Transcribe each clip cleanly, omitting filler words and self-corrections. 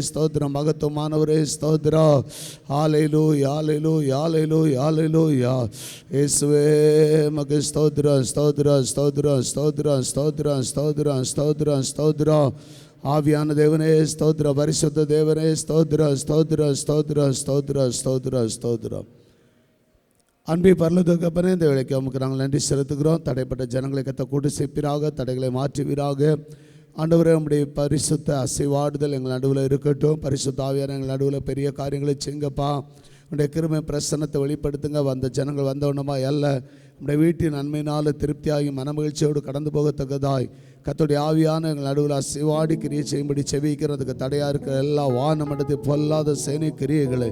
ஸ்தோத்திரம். மகத்துவமானவரே ஸ்தோத்திரம். ஹல்லேலூயா ஹல்லேலூயா ஹல்லேலூயா ஹல்லேலூயா. இயேசுவே மக்கு ஸ்தோத்திரம் ஸ்தோத்திரம் ஸ்தோத்திரம் ஸ்தோத்திரம் ஸ்தோத்திரம் ஸ்தோத்திரம் ஸ்தோத்திரம் ஸ்தோத்திரம். ஆவியான தேவனே ஸ்தோத்திரம். பரிசுத்த தேவனே ஸ்தோத்திரம் ஸ்தோத்திரம் ஸ்தோத்திரம் ஸ்தோத்திரம் ஸ்தோத்திரம் ஸ்தோத்திரம். அன்பை பரலோகப்பனே, இந்த வேளைக்கு நமக்கு நாங்கள் நன்றி செலுத்துகிறோம். தடைப்பட்ட ஜனங்களை கத்த கூட்டு சேர்ப்பீராக, தடைகளை மாற்றுவீராக. ஆண்டவரே, நம்முடைய பரிசுத்த அசைவாடுதல் எங்கள் நடுவில் இருக்கட்டும். பரிசுத்த ஆவியான எங்கள் நடுவில் பெரிய காரியங்களை செய்யுங்கப்பா. உடைய கிருபை பிரசன்னத்தை வெளிப்படுத்துங்க. வந்த ஜனங்கள் வந்தவனமா அல்ல, நம்முடைய வீட்டின் நன்மையினால் திருப்தியாகி மனமகிழ்ச்சியோடு கடந்து போகத்தக்கதாய் கர்த்தருடைய ஆவியான எங்கள் நடுவில் அசைவாடி கிரியை செய்யும்படி செவிக்கிறதுக்கு தடையாக இருக்கிற எல்லா வானமண்டத்தை பொல்லாத சேனை கிரியைகளை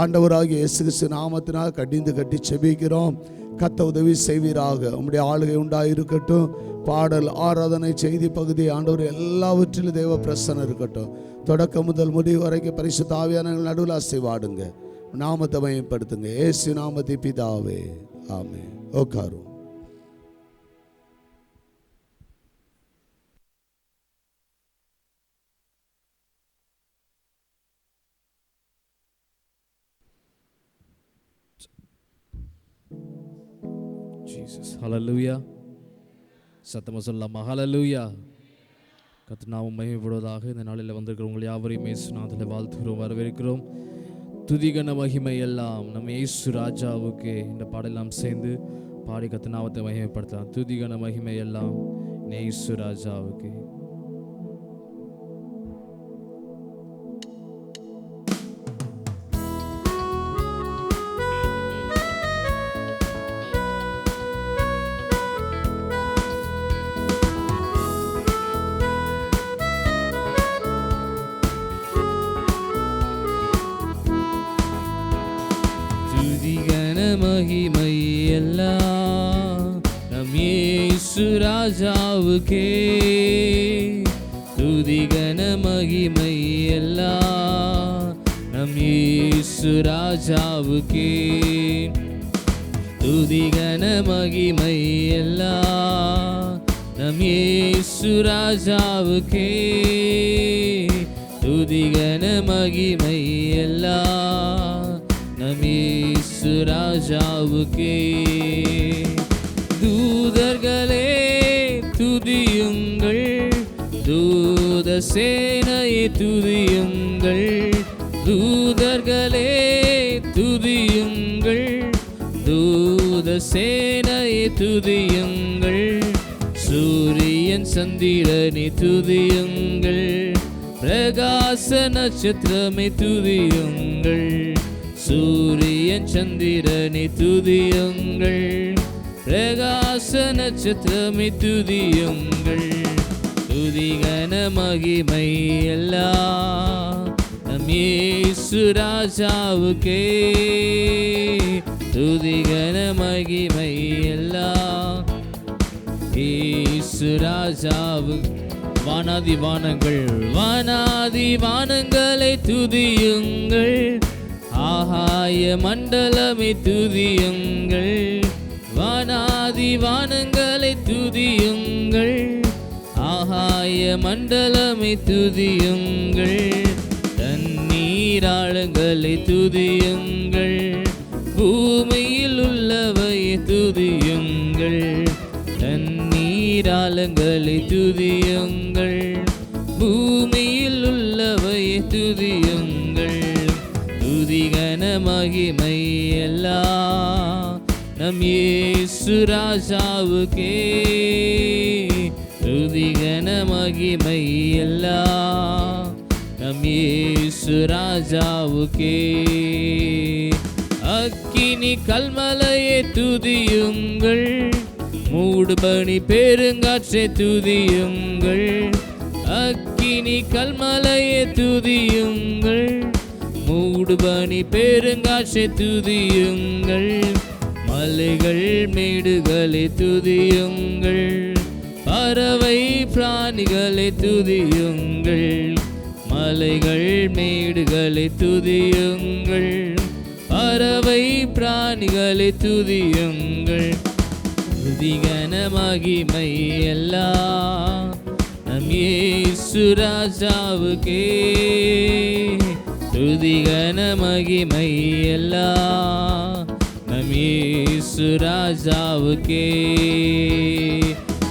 ஆண்டவராகிய இயேசு கிறிஸ்து நாமத்தினால் கடிந்து கட்டி செபிக்கிறோம். கத்த உதவி செய்வீராக. உம்முடைய ஆளுகை உண்டாயிருக்கட்டும். பாடல், ஆராதனை, செய்தி பகுதி ஆண்டவர் எல்லாவற்றிலும் தேவ பிரசன்னம் இருக்கட்டும். தொடக்கம் முதல் முடிவு வரைக்கும் பரிசுத்த ஆவியான நடுவில் அசைவாடுங்க. நாமத்தை மையப்படுத்துங்க. இயேசு நாமத்தை பிதாவே, ஆமென். உட்காரும். Jesus, hallelujah. சத்தமாக சொல்லலாமா? ஹல்லேலூயா. கர்த்தர் நாமம் மகிமைப்படுவதாக. இந்த நாளில் வந்திருக்கிற உங்கள் யாவரையும் இயேசுநாமத்தில் வாழ்த்துகிறோம், வரவேற்கிறோம். துதிகன மகிமை எல்லாம் நம்ம இயேசு ராஜாவுக்கு. இந்த பாடலாம் சேர்ந்து பாடி கர்த்தர் நாமத்தை மகிமைப்படுத்தலாம். துதிகன மகிமை எல்லாம் இயேசு ராஜாவுக்கு. மகிமை எல்லாம் நம் இயேசு ராஜாவுக்கே. துதிகன மகிமை எல்லாம் நம் இயேசு ராஜாவுக்கே. துதிகன மகிமை எல்லாம் நம் இயேசு ராஜாவுக்கே. துதிகன மகிமை எல்லாம் நம் இயேசு ராஜாவுக்கே. தூதர்களே துதியுங்கள், தூத சேனையை துதியுங்கள். தூதர்களே துதியுங்கள், தூத சேனையை துதியுங்கள். சூரியன் சந்திரனை துதியுங்கள், பிரகாச நட்சத்திரமை துதியுங்கள். சூரியன் சந்திரனை துதியுங்கள், பிரகாச நட்சத்திரமை துதியுங்கள். துதிகன மகிமை எல்லாம் நம் இயேசு ராஜாவுக்கே. துதிகன மகிமை எல்லாம் இயேசு ராஜாவுக்கு. வானாதி வானங்கள், வானாதி வானங்களை துதியுங்கள். ஆகாய மண்டலமை துதியுங்கள். வானாதி வானங்களை துதியுங்கள். ஆகாய மண்டலமை துதியுங்கள். தண்ணீராளங்களை துதியுங்கள். பூமியில் உள்ளவையை துதியுங்கள். தண்ணீராளங்களை துதியுங்கள். பூமியில் உள்ளவையை துதியுங்கள். துதிகன மகிமை எல்லாம் நம் இயேசு ராஜாவுக்கே. துதிகன மகிமை எல்லாம் நம் இயேசு ராஜாவுக்கே. அக்கினி கல்மலையை துதியுங்கள். மூடுபனி பெருங்காற்றை துதியுங்கள். அக்கினி கல்மலையை துதியுங்கள். மூடுபனி பெருங்காற்றை துதியுங்கள். மலைகள் மேடுகளை துதியுங்கள். பறவை பிராணிகளை துதியுங்கள். மலைகள் மேடுகளை துதியுங்கள். பறவை பிராணிகளை துதியுங்கள். துதிகன மகிமை எல்லாம் நம் நம் இயேசு ராஜாவுக்கே துதி கன மகிமை எல்லாம். நம் இயேசு ராஜாவுக்கே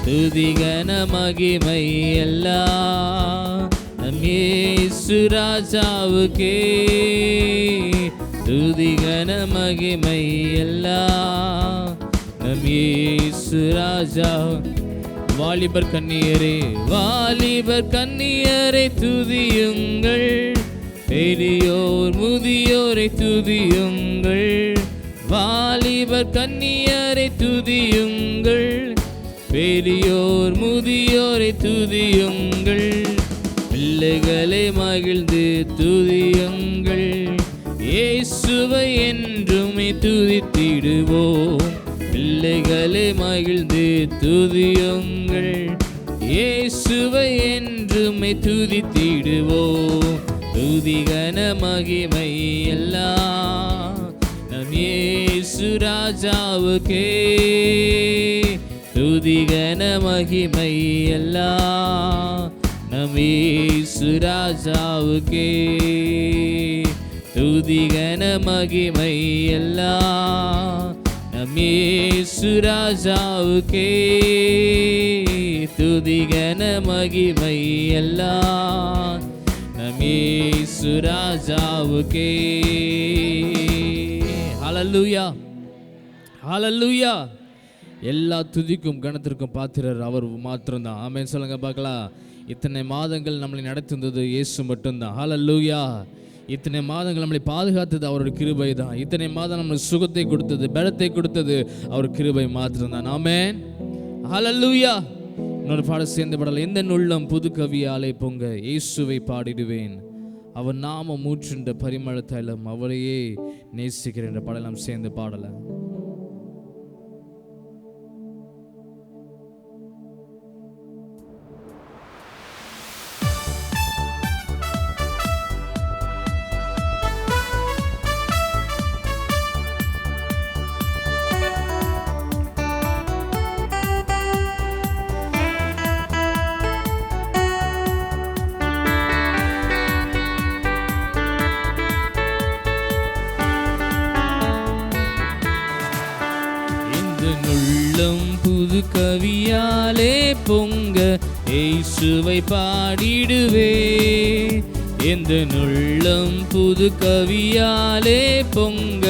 துதி கன மகிமை எல்லாம். நம் இயேசு ராஜாவுக்கே துதி கன மகிமை எல்லாம். நம் இயேசு ராஜா. வாலிபர் கன்னியரே, வாலிபர் கன்னியரை துதியுங்கள், பெரியோர் முதியோரை துதியுங்கள். வாலிபர் கன்னியரை துதியுங்கள், பெரியோர் முதியோரை துதியுங்கள். பிள்ளைகளை மகிழ்ந்து துதியுங்கள், இயேசுவை என்றுமே துதித்திடுவோம். பிள்ளைகளை மகிழ்ந்து துதியுங்கள், இயேசுவை என்றுமே துதித்திடுவோம். துதி கன மகிமை எல்லாம் நம் இயேசு ராஜாவுக்கே. துதி கன மகிமை எல்லாம் நம் இயேசு ராஜாவுக்கே. துதி கன மகிமை எல்லாம் நம் இயேசு ராஜாவுக்கே. துதி கன மகிமை எல்லாம் நம் இயேசு ராஜாவுக்கே. ஹல்லேலூயா, ஹல்லேலூயா. எல்லா துதிக்கும் கனத்திற்கும் பாத்திரர் அவர் மாத்திரம்தான். ஆமென் சொல்லுங்க பார்க்கலாம். இத்தனை மாதங்கள் நம்மளை நடத்துனது இயேசு மட்டும்தான். ஹல்லேலூயா. இத்தனை மாதங்கள் நம்மளை பாதுகாத்தது அவருடைய கிருபை தான். இத்தனை மாதம் நம்மளுக்கு சுகத்தை கொடுத்தது, பலத்தை கொடுத்தது அவர் கிருபை மாத்திரம்தான். ஆமென், ஹல்லேலூயா. இன்னொரு பாடல் சேர்ந்து பாடல். எந்த உள்ளம் புது கவியாலே பொங்க இயேசுவை பாடிடுவேன், அவர் நாம மூச்சுண்ட பரிமள தைலம், அவரையே நேசிக்கிறேன் என்ற பாடல் நாம் சேர்ந்து பாடலாம். புது கவியாலே பொங்க இயேசுவை பாடிடுவே. எந்த உள்ளம் புது கவியாலே பொங்க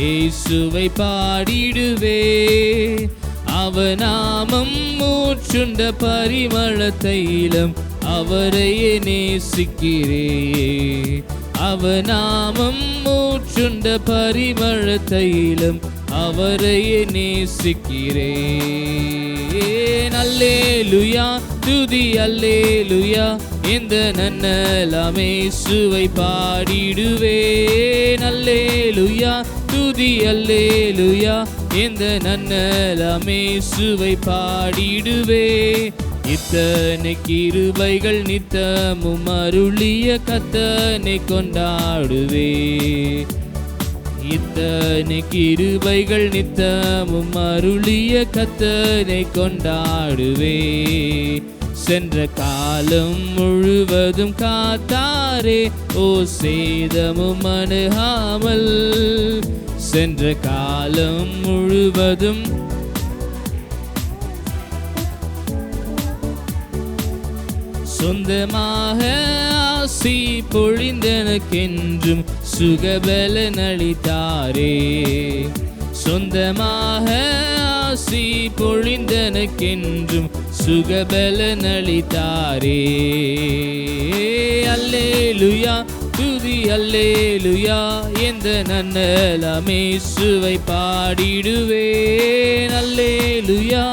இயேசுவை பாடிடுவே. அவநாமம் மூச்சுண்ட பரிமள தைலம், அவரையே நேசிக்கிறே. அவநாமம் மூச்சுண்ட பரிமள தைலம், அவரையே நேசிக்கிறேன். அல்லேலூயா துதி அல்லேலூயா, இந்த நன்னலாம் இயேசுவை பாடிடுவேன். அல்லேலூயா துதி அல்லேலூயா, இந்த நன்னலாம் இயேசுவை பாடிடுவே. இத்தனை கிருபைகள் நித்தமும் அருளிய கர்த்தனை கொண்டாடுவே. இத்தனை கிருபைகள் நித்தமும் அருளிய கர்த்தனை கொண்டாடுவே. சென்ற காலம் முழுவதும் காத்தாரே, ஓ சேதமும் அணுகாமல். சென்ற காலம் முழுவதும் சொந்தமாக ஆசி பொழிந்தனக்கென்றும் சுகபலன் அளித்தாரே. சொந்தமாக ஆசி பொழிந்தனக்கென்றும் சுகபலன் அளித்தாரே. அல்லேலூயா துதி அல்லேலூயா, எந்த நன்னலாம் இயேசுவை பாடிடுவேன். அல்லேலூயா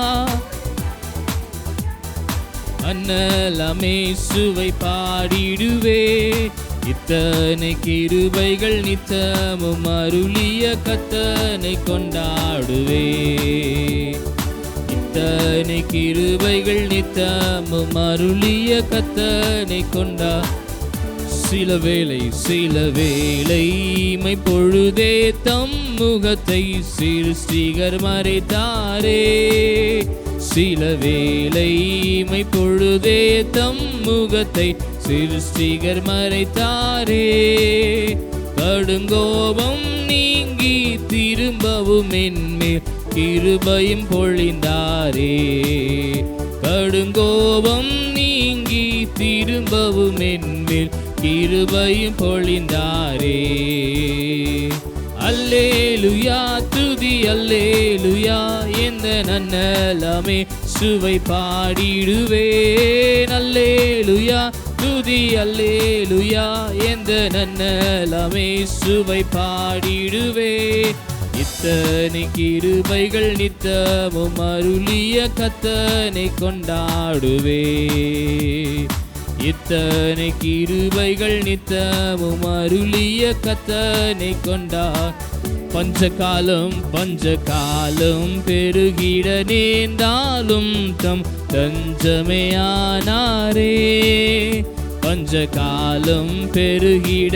அன்னலாம் இயேசுவை பாடிடுவே. இத்தனை கிருபைகள் நித்தமும் அருளிய கர்த்தனை கொண்டாடுவே. இத்தனை கிருபைகள் நித்தமும் அருளிய கர்த்தனை கொண்டா. சில வேளை மை பொழுதே தம் முகத்தை சிருஷ்டிகர் மறைத்தாரே. சில வேளை இமை பொழுதே தம் முகத்தை சிருஷ்டிகர் மறைத்தாரே. கடுங்கோபம் நீங்கி திரும்பவும் என்மேல் கிருபையும் பொழிந்தாரே. கடுங்கோபம் நீங்கி திரும்பவும் என்மேல் கிருபையும் பொழிந்தாரே. அல்லேலுயா துதி அல்லேலுயா எந்த நன்னலமே சுவை பாடிடுவேன். அல்லேலுயா துதி அல்லேலுயா எந்த நன்னலமே சுவை பாடிடுவேன். இத்தனை கிருபைகள் நித்தமும் அருளிய கத்தனை கொண்டாடுவே. இத்தனை கிருபைகள் நித்தமும் அருளிய கத்தனை கொண்டார். பஞ்சகாலம் பஞ்சகாலம் பெருகிட நேர்ந்தாலும் தம் தஞ்சமையானாரே. பஞ்சகாலம் பெருகிட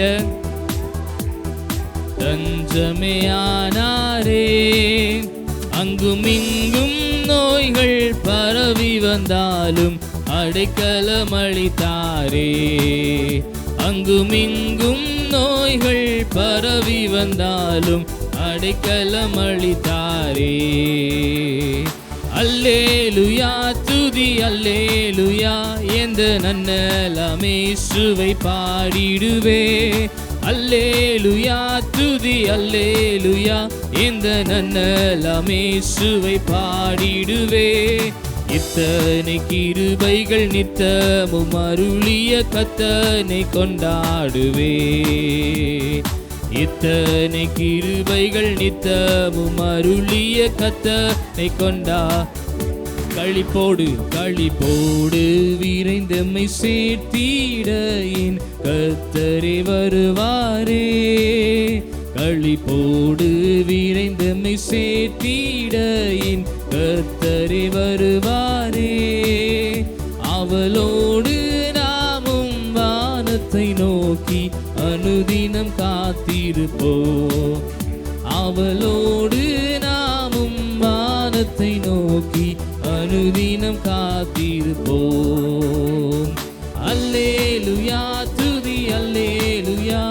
தஞ்சமையானாரே. அங்கும் இங்கும் நோய்கள் பரவி வந்தாலும் அடைக்கலமளித்தாரே. அங்கும் இங்கும் நோய்கள் பரவி வந்தாலும் அடைக்கலமளித்தாரே. அல்லேலுயா துதி அல்லேலுயா எந்த நன்னலமே சுவை பாடிடுவே. அல்லேலுயா துதி அல்லேலுயா இந்த நன்னலமே சுவை பாடிடுவே. இத்தனை கிருபைகள் நித்தமும் அருளிய கத்தனை கொண்டாடுவே. இத்தனை கிருபைகள் நித்தமும் அருளிய கத்தனை கொண்டா. களிப்போடு களிப்போடு விரைந்தம்மை சேர்த்திட என் கர்த்தரே வருவாரே. களிப்போடு விரைந்தம்மை சேர்த்திட என் கர்த்தரே வருவாரே. அவளோடு நாமும் வானத்தை நோக்கி அனுதினம் காத்திருப்போம். அவளோடு நாமும் வானத்தை நோக்கி அனுதினம் காத்திருப்போம். அல்லேலுயா துதி அல்லேலுயா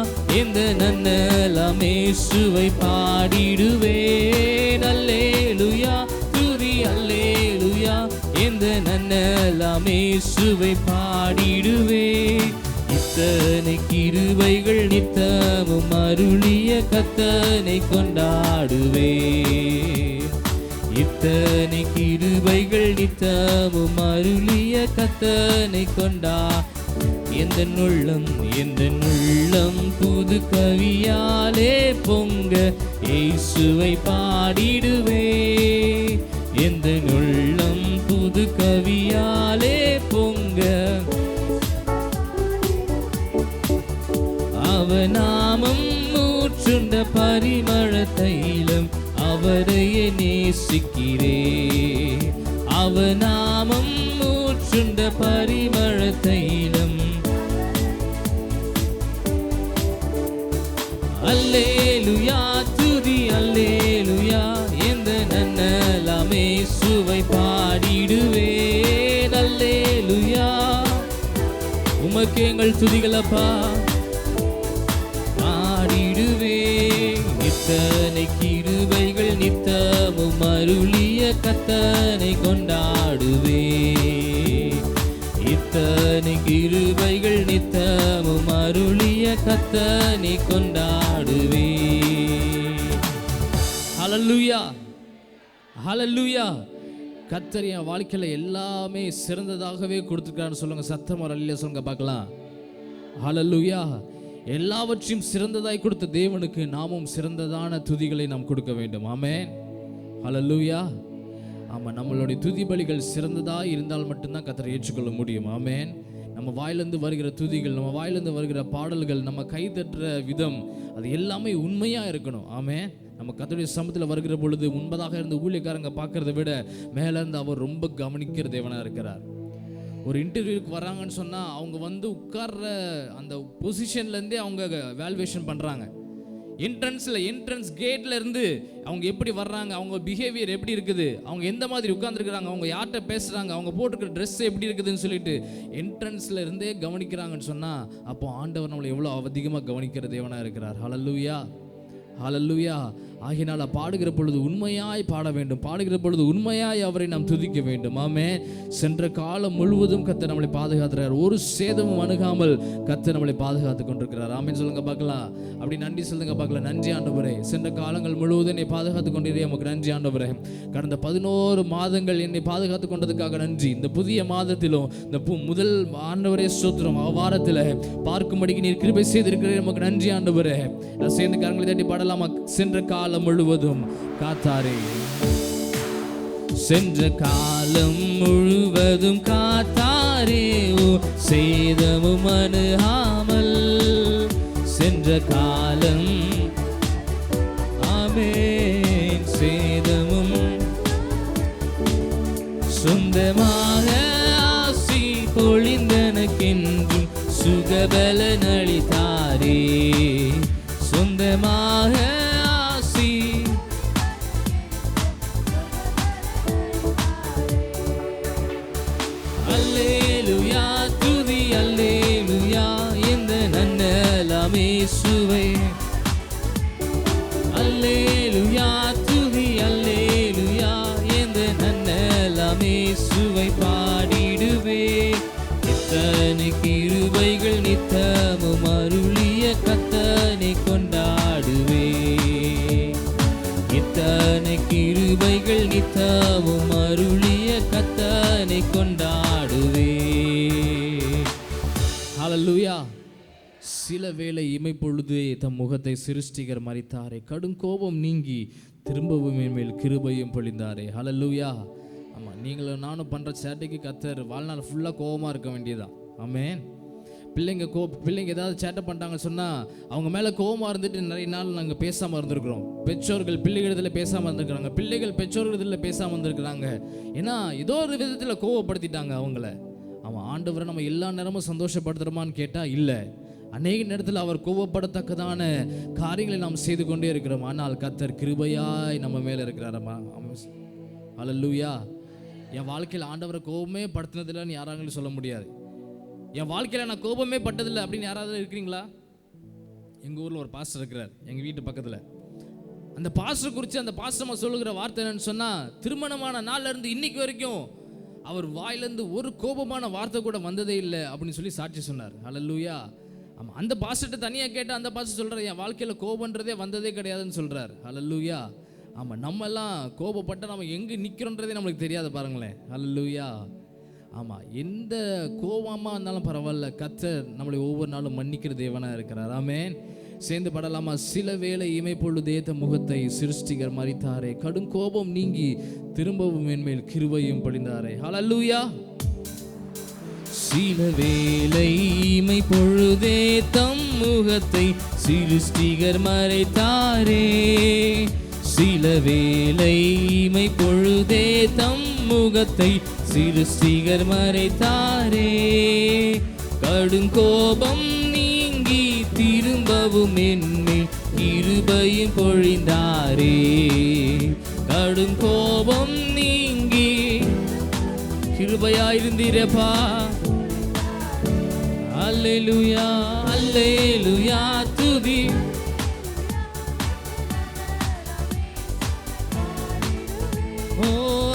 எந்த நன்னலமே சுவை பாடிடுவேன். அல்லேலுயா துதி அல்லேலுயா எந்த நன்னலமே சுவை பாடிடுவேன். இத்தனை கிருபைகள் நித்தமும் அருளிய கத்தனை கொண்டாடுவே. இத்தனை கிருபைகள் நித்தமும் அருளிய கத்தனை கொண்டா. எந்த உள்ளம் புது கவியாலே பொங்க இயேசுவை பாடிடுவே. எந்த உள்ளம் புது கவியாலே பொங்க அவநாமம் ஊற்றுண்ட பரிமள தைலம் அவரையே நேசிக்கிறே. அவநாமம் ஊற்றுண்ட பரிமள தைலம். அல்லேலுயா துதி அல்லேலுயா எந்த நன்னலமே சுவை பாடிடுவேன். அல்லேலுயா உமக்கு எங்கள் துதிகளப்பா பாடிடுவே. இத்தனை கிருபைகள் நித்தமும் அருளிய கத்தனை கொண்டாடுவே. இத்தனை கிருபைகள் நித்தமும் அருளிய கத்தனை கொண்டாடுவே. ஹல்லேலூயா ஹல்லேலூயா. கர்த்தர் என் வாழ்க்கையில எல்லாமே சிறந்ததாகவே கொடுத்துருக்கான்னு சொல்லுங்க. சத்தம் அல்லேலூயா சொல்லுங்க பார்க்கலாம். ஹல்லேலூயா. எல்லாவற்றையும் சிறந்ததாய் கொடுத்த தேவனுக்கு நாமும் சிறந்ததான துதிகளை நாம் கொடுக்க வேண்டும். ஆமென். ஹல்லேலூயா. ஆமாம், நம்மளுடைய துதி பலிகள் சிறந்ததாக இருந்தால் மட்டும்தான் கர்த்தரை ஏற்றுக்கொள்ள முடியும். ஆமென். நம்ம வாயிலிருந்து வருகிற துதிகள், நம்ம வாயிலிருந்து வருகிற பாடல்கள், நம்ம கைதட்டுற விதம், அது எல்லாமே உண்மையாக இருக்கணும். ஆமென். நம்ம கர்த்தருடைய சமூகத்தில் வருகிற பொழுது முன்பதாக இருந்து ஊழியக்காரங்க பார்க்கறத விட மேலேருந்து அவர் ரொம்ப கவனிக்கிற தேவனாக இருக்கிறார். ஒரு இன்டர்வியூக்கு வராங்கன்னு சொன்னால் அவங்க வந்து உட்கார்ற அந்த பொசிஷன்லேருந்தே அவங்க வேல்யூவேஷன் பண்ணுறாங்க. என்ட்ரன்ஸ் கேட்ல இருந்து அவங்க எப்படி வர்றாங்க, அவங்க பிஹேவியர் எப்படி இருக்குது, அவங்க எந்த மாதிரி உட்கார்ந்துருக்குறாங்க, அவங்க யார்கிட்ட பேசுகிறாங்க, அவங்க போட்டுக்கிற ட்ரெஸ் எப்படி இருக்குதுன்னு சொல்லிட்டு என்ட்ரன்ஸில் இருந்தே கவனிக்கிறாங்கன்னு சொன்னால் அப்போ ஆண்டவர் நம்மளை எவ்வளோ அதிகமாக கவனிக்கிற தேவனாக இருக்கிறார். ஹல்லேலூயா, ஹல்லேலூயா. ஆகினால் பாடுகிற பொழுது உண்மையாய் பாட வேண்டும், பாடுகிற பொழுது உண்மையாய் அவரை நாம் துதிக்க வேண்டும். ஆமென். சென்ற காலம் முழுவதும் கர்த்தர் நம்மளை பாதுகாத்துறார், ஒரு சேதமும் அணுகாமல் கர்த்தர் நம்மளை பாதுகாத்து கொண்டிருக்கிறார். ஆமென் சொல்லுங்க பார்க்கலாம். அப்படி நன்றி சொல்லுங்க பார்க்கலாம். நன்றி ஆண்டவரே, சென்ற காலங்கள் முழுவதும் என்னை பாதுகாத்து கொண்டிருந்தே நமக்கு நன்றி ஆண்டவரே. கடந்த 11 மாதங்கள் என்னை பாதுகாத்து கொண்டதுக்காக நன்றி. இந்த புதிய மாதத்திலும் இந்த முதல் ஆண்டவரே ஸ்தோத்திரம், வாரத்தில் பார்க்கும்படிக்கு நீர் கிருபை செய்திருக்கிறேன், நமக்கு நன்றி ஆண்டவரே. நான் சேர்ந்து கரங்களை தட்டி பாடலாமா? சென்ற காலம் முழுவதும் காத்தாரே, சென்ற காலம் முழுவதும் காத்தாரே, சேதமும் அணுகாமல் சென்ற காலம். ஆமென். சேதமும் சொந்தமாக ஆசி பொழிந்தனக்கென்றும் சுகபலன் அளித்தாரே, சொந்தமாக ஆசி. அல்லேலூயா துதி அல்லேலூயா, இந்த நன்னலாம் இயேசுவே. அல்லேலூயா துதி அல்லேலூயா, இந்த நன்னலாம் இயேசுவை பாடிடுவே. இத்தனை கிருபைகள் நித்தமும் அருளிய கர்த்தனை கொண்டாடுவே. இத்தனை கிருபைகள் நித்தமும் அருளிய கர்த்தனை கொண்டாடுவே. ஹல்லேலூயா. சில வேளை இமைப்பொழுதே தம் முகத்தை சிருஷ்டிகர் மறித்தாரே, கடும் கோபம் நீங்கி திரும்பவும் மேல் கிருபையும் பொழிந்தாரே. ஹல்லேலூயா. ஆமாம், நீங்களும் நானும் பண்ணுற சேட்டைக்கு கர்த்தர் வாழ்நாள் ஃபுல்லாக கோபமாக இருக்க வேண்டியதான். ஆமென். பிள்ளைங்க ஏதாவது சேட்டை பண்ணிட்டாங்கன்னு சொன்னால் அவங்க மேலே கோபமாக இருந்துட்டு நிறைய நாள் நாங்கள் பேசாமல் இருந்திருக்கிறோம். பெற்றோர்கள் பிள்ளைகளிடத்தில் பேசாமல் இருந்திருக்கிறாங்க, பிள்ளைகள் பெற்றோர்களிடத்தில் பேசாமல் இருந்திருக்கிறாங்க. ஏன்னா ஏதோ ஒரு விதத்தில் கோபப்படுத்திட்டாங்க அவங்கள. அவன் ஆண்டவரை நம்ம எல்லா நேரமும் சந்தோஷப்படுத்துகிறோமான்னு கேட்டால் இல்லை. அநேக நேரத்தில் அவர் கோபப்படத்தக்கதான காரியங்களை நாம் செய்து கொண்டே இருக்கிறோம். ஆனால் கர்த்தர் கிருபையாய் நம்ம மேலே இருக்கிறாரம்மா. ஹல்லேலூயா. என் வாழ்க்கையில் ஆண்டவரை கோபமே படுத்தினதில்லைன்னு யாராங்களும் சொல்ல முடியாது. என் வாழ்க்கையில் நான் கோபமே பட்டதில்லை அப்படின்னு யாராவது இருக்கிறீங்களா? எங்கள் ஊரில் ஒரு பாஸ்டர் இருக்கிறார், எங்கள் வீட்டு பக்கத்தில். அந்த பாஸ்டர் குறித்து அந்த பாஸ்டர் சொல்லுகிற வார்த்தை என்னன்னு சொன்னால், திருமணமான நாள்ல இருந்து இன்னைக்கு வரைக்கும் அவர் வாயிலேருந்து ஒரு கோபமான வார்த்தை கூட வந்ததே இல்லை அப்படின்னு சொல்லி சாட்சி சொன்னார். ஹல்லேலூயா. ஆமாம், அந்த பாஸ்டர்கிட்ட தனியாக கேட்டால் அந்த பாஸ்டர் சொல்கிறார், என் வாழ்க்கையில் கோபன்றதே வந்ததே கிடையாதுன்னு சொல்கிறார். ஹல்லேலூயா. ஆமாம், நம்மெல்லாம் கோபப்பட்டால் நம்ம எங்கே நிற்கிறோன்றதே நம்மளுக்கு தெரியாது பாருங்களேன். ஹல்லேலூயா. ஆமாம், எந்த கோபமாக இருந்தாலும் பரவாயில்ல, கர்த்தர் நம்மளை ஒவ்வொரு நாளும் மன்னிக்கிற தேவனாக இருக்கிறார். ஆமென். சேர்ந்து படலாமா? சில வேளை இமைப்பொழுதே தம் முகத்தை சிருஷ்டிகர் மறித்தாரே, கடும் கோபம் நீங்கி திரும்பவும் என்மேல் கிருபையும் பொழிந்தாரே. ஹல்லேலூயா. சில வேளை இமைப்பொழுதே தம் முகத்தை சிருஷ்டிகர் மறைத்தாரே, சில வேளை இமைப்பொழுதே தம் முகத்தை சிருஷ்டிகர் மறைத்தாரே, கடுங்கோபம் நீங்கி திரும்பவும் என்மேல் கிருபையும் பொழிந்தாரே, கடுங்கோபம் நீங்கி கிருபையாயிருந்தீரப்பா. அல்லேலூயா அல்லேலூயா துதி. ஓ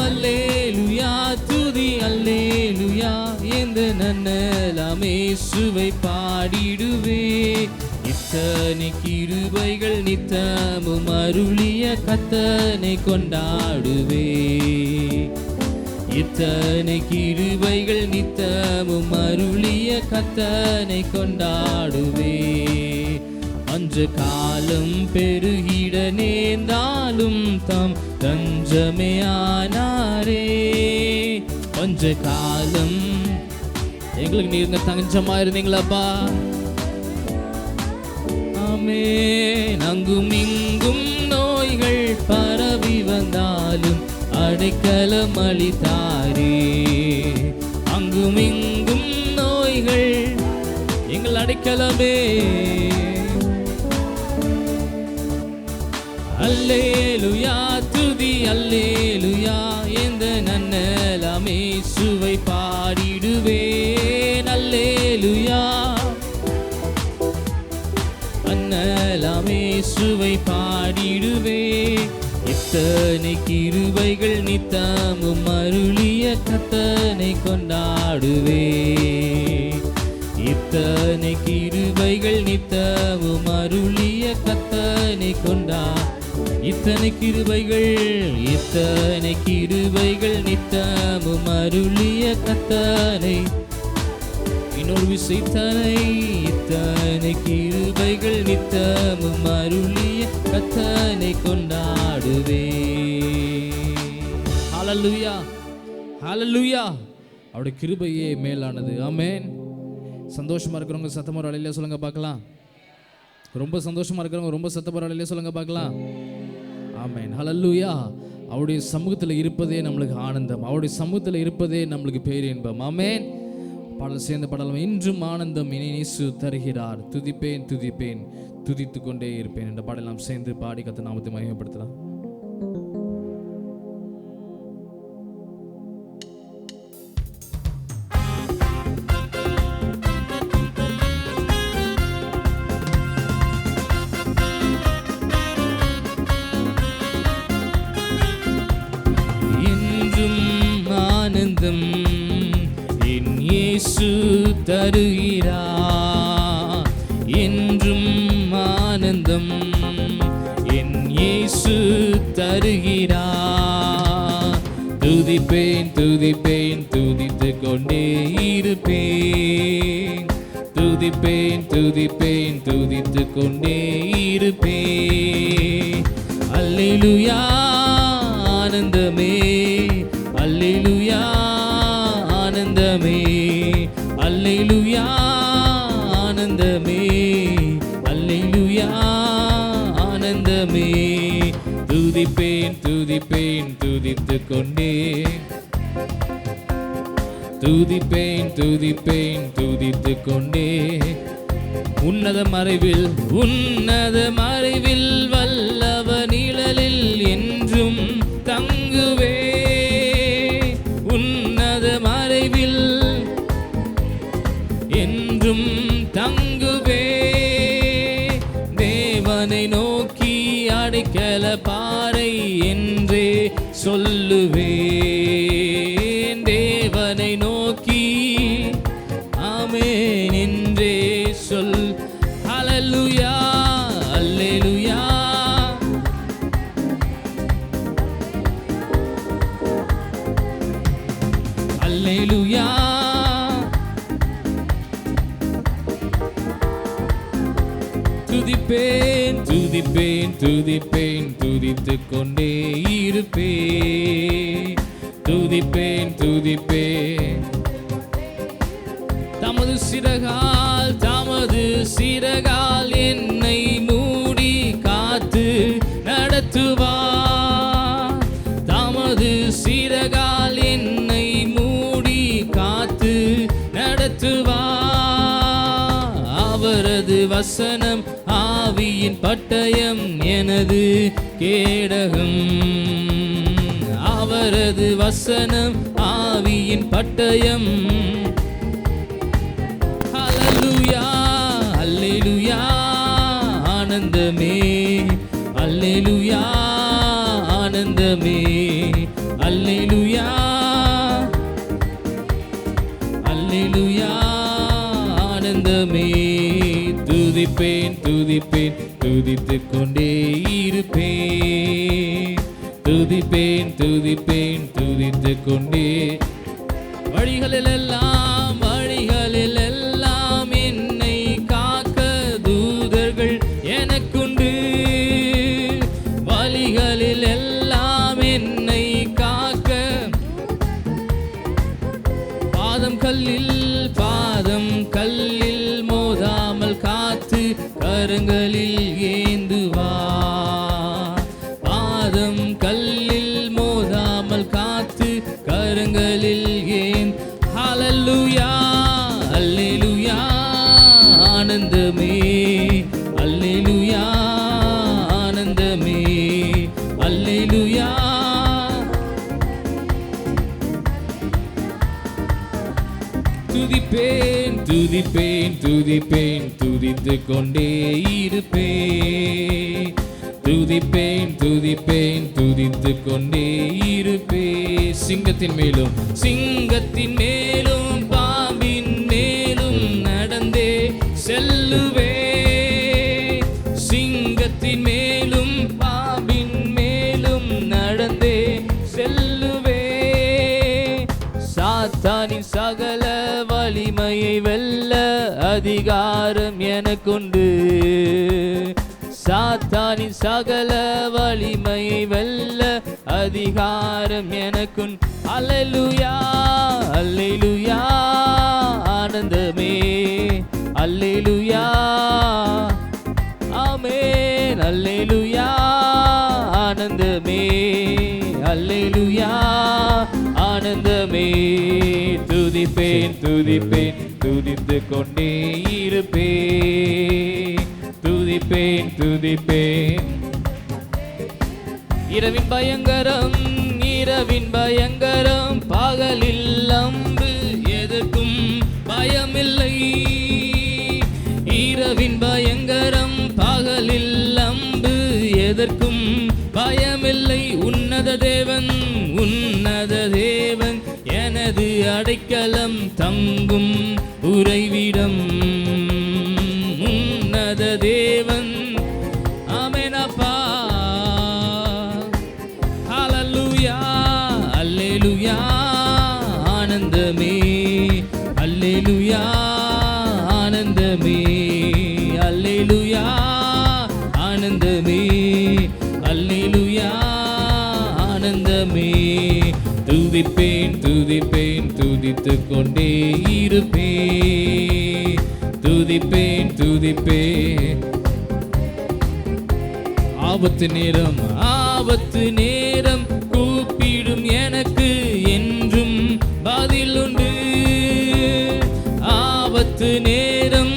அல்லேலூயா துதி அல்லேலூயா, இந்த நன்னலாம் இயேசுவை பாடிடுவே. இத்தனை கிருபைகள் நித்தமும் அருளிய கர்த்தனை கொண்டாடுவே. இத்தனை கிருபைகள் நித்தமும் அருளிய கர்த்தனை கொண்டாடுவே. அன்று காலம் பெருகிட நேர்ந்தாலும் தம் தஞ்சமே ஆனாரே, கொஞ்ச காலம் எங்களுக்கு நீங்க தஞ்சமா இருந்தீங்களாப்பா. ஆமென். அங்கும் இங்கும் நோய்கள் பரவி வந்தாலும் அடைக்கலம் அளித்தாரே, அங்கும் இங்கும் நோய்கள் எங்கள் அடைக்கலமே. மன்னலாம் இயேசுவை பாடிடுவே. இத்தனை கிருபைகள் நித்தமும் அருளிய கர்த்தனை கொண்டாடுவே. இத்தனை கிருபைகள் நித்தமும் அருளிய கர்த்தனை இத்தனை கிருபைகள் நித்தமும் அருளிய கர்த்தனை. இன்னொரு விசைத்தனை இத்தனை கிருபைகள் நித்தமும் அருளிய கர்த்தனை கொண்டாடுவே. ஹல்லேலூயா, ஹல்லேலூயா. அவருடைய கிருபையே மேலானது. ஆமென். சந்தோஷமா இருக்கிறவங்க சத்தமா ஒரு அலையில சொல்லுங்க பார்க்கலாம். ரொம்ப சந்தோஷமா இருக்கிறவங்க ரொம்ப சத்தமா ஒரு அலையில சொல்லுங்க பார்க்கலாம். ஆமென், ஹல்லேலூயா. அவருடைய சமூகத்தில் இருப்பதே நம்மளுக்கு ஆனந்தம். அவருடைய சமூகத்தில் இருப்பதே நம்மளுக்கு பேரின்பம். ஆமென். பாடல் சேர்ந்த பாடலாம். இன்றும் ஆனந்தம் இனி இயேசு தருகிறார். துதிப்பேன் துதிப்பேன் துதித்து கொண்டே இருப்பேன் என்ற பாடல் நாம் சேர்ந்து பாடி கர்த்தர் நாமத்தை மகிமைப்படுத்தலாம். ஆனந்தம் என் இயேசு தருகிறார். என்றும் ஆனந்தம் என் இயேசு தருகிறார். துதிப்பேன் துதிப்பேன் துதித்து கொண்டே இருப்பேன். துதிப்பேன் துதிப்பேன் துதித்து கொண்டே இருப்பேன். அல்லேலூயா ஆனந்தமே, அல்லேலூயா ஆனந்தமே, அல்லேலூயா ஆனந்தமே, அல்லேலூயா ஆனந்தமே. துதிப்பேன் துதிப்பேன் துதித்து கொண்டே, துதிப்பேன் துதிப்பேன் துதித்து கொண்டே. உன்னத மறைவில் வல்லவ நிழலில் என்றும் தங்குவே. உன்னத மறைவில் என்றும் தங்குவே. தேவனை நோக்கி அடைக்கல பாறை என்றே சொல்லுவேன். தேவனை நோக்கி ஆமென் என்றே சொல். ஹல்லேலூயா அல்லேலூயா. அல்லேலூயா. துதிப்பேன் துதிப்பேன் துதிப்பேன் துதித்து கொண்டே இருப்பேன். துதிப்பேன் துதிப்பேன். தமது சிறகால் என்னை மூடி காத்து நடத்துவார். தமது சிறகால் என்னை மூடி காத்து நடத்துவார். அவரது வசனம் ஆவியின் பட்டயம் எனது கேடகம். அவரது வசனம் ஆவியின் பட்டயம். அல்லேலூயா அல்லேலூயா ஆனந்தமே, அல்லேலூயா ஆனந்தமே, அல்லேலூயா அல்லேலூயா ஆனந்தமே. துதிப்பேன் துதிப்பேன் துதித்து கொண்டே இருப்பேன். துதிப்பேன் துதிப்பேன் துதித்து கொண்டே. வழிகளில் எல்லாம் என்னை காக்க தூதர்கள் எனக்குண்டு. வழிகளில் எல்லாம் என்னை காக்க பாதம் கல்லில் மோதாமல் காத்து கரங்களில் ஏந்துவார். பாதம் கல்லில் மோதாமல் காத்து கரங்களில் ஏன். ஹல்லேலூயா அல்லேலூயா ஆனந்தமே, அல்லேலூயா ஆனந்தமே, அல்லேலூயா. துதிப்பேன் துதிப்பேன் துதிப்பேன் துதி துதித்து கொண்டே இருப்பேன். துதிப்பேன் துதிப்பேன் துதித்து கொண்டே இருப்பேன். சிங்கத்தின் மேலும் சிங்கத்தின் மேலும் பாம்பின் மேலும் நடந்தே செல்லுவே. சிங்கத்தின் மேலும் பாம்பின் மேலும் நடந்தே செல்லுவே. சாத்தானின் சகல வலிமையை வெல்ல அதிகாரம் எனக்குண்டு. சாத்தானின் சகல வலிமையை வெல்ல அதிகாரம் எனக்குன். அல்லேலூயா அல்லேலூயா ஆனந்தமே. அல்லேலூயா ஆமென். அல்லேலூயா ஆனந்தமே. அல்லேலூயா ஆனந்தமே. துதிப்பேன் துதிப்பேன் துதித்து கொண்டே இருப்பேன். துதிப்பேன் துதிப்பேன். இரவின் பயங்கரம் இரவின் பயங்கரம் பகலில் அம்பு எதற்கும் பயமில்லை. இரவின் பயங்கரம் பகலில் அம்பு எதற்கும் பயமில்லை. உன்னத தேவன் உன்னத தேவன் எனது அடைக்கலம் தங்கும் உறைவிடம். உன்னத தேவன் ஆமென் அப்பா. ஹல்லேலூயா அல்லேலூயா ஆனந்தமே. அல்லேலூயா ஆனந்தமே. அல்லேலூயா ஆனந்தமே. அல்லேலூயா ஆனந்தமே. துதிப்பேன் துதிப்பேன் துதித்து கொண்டே இருப்பேன். துதிப்பேன் துதிப்பேன். ஆபத்து நேரம் ஆபத்து நேரம் கூப்பிடும் எனக்கு என்றும் பதில் உண்டு. ஆபத்து நேரம்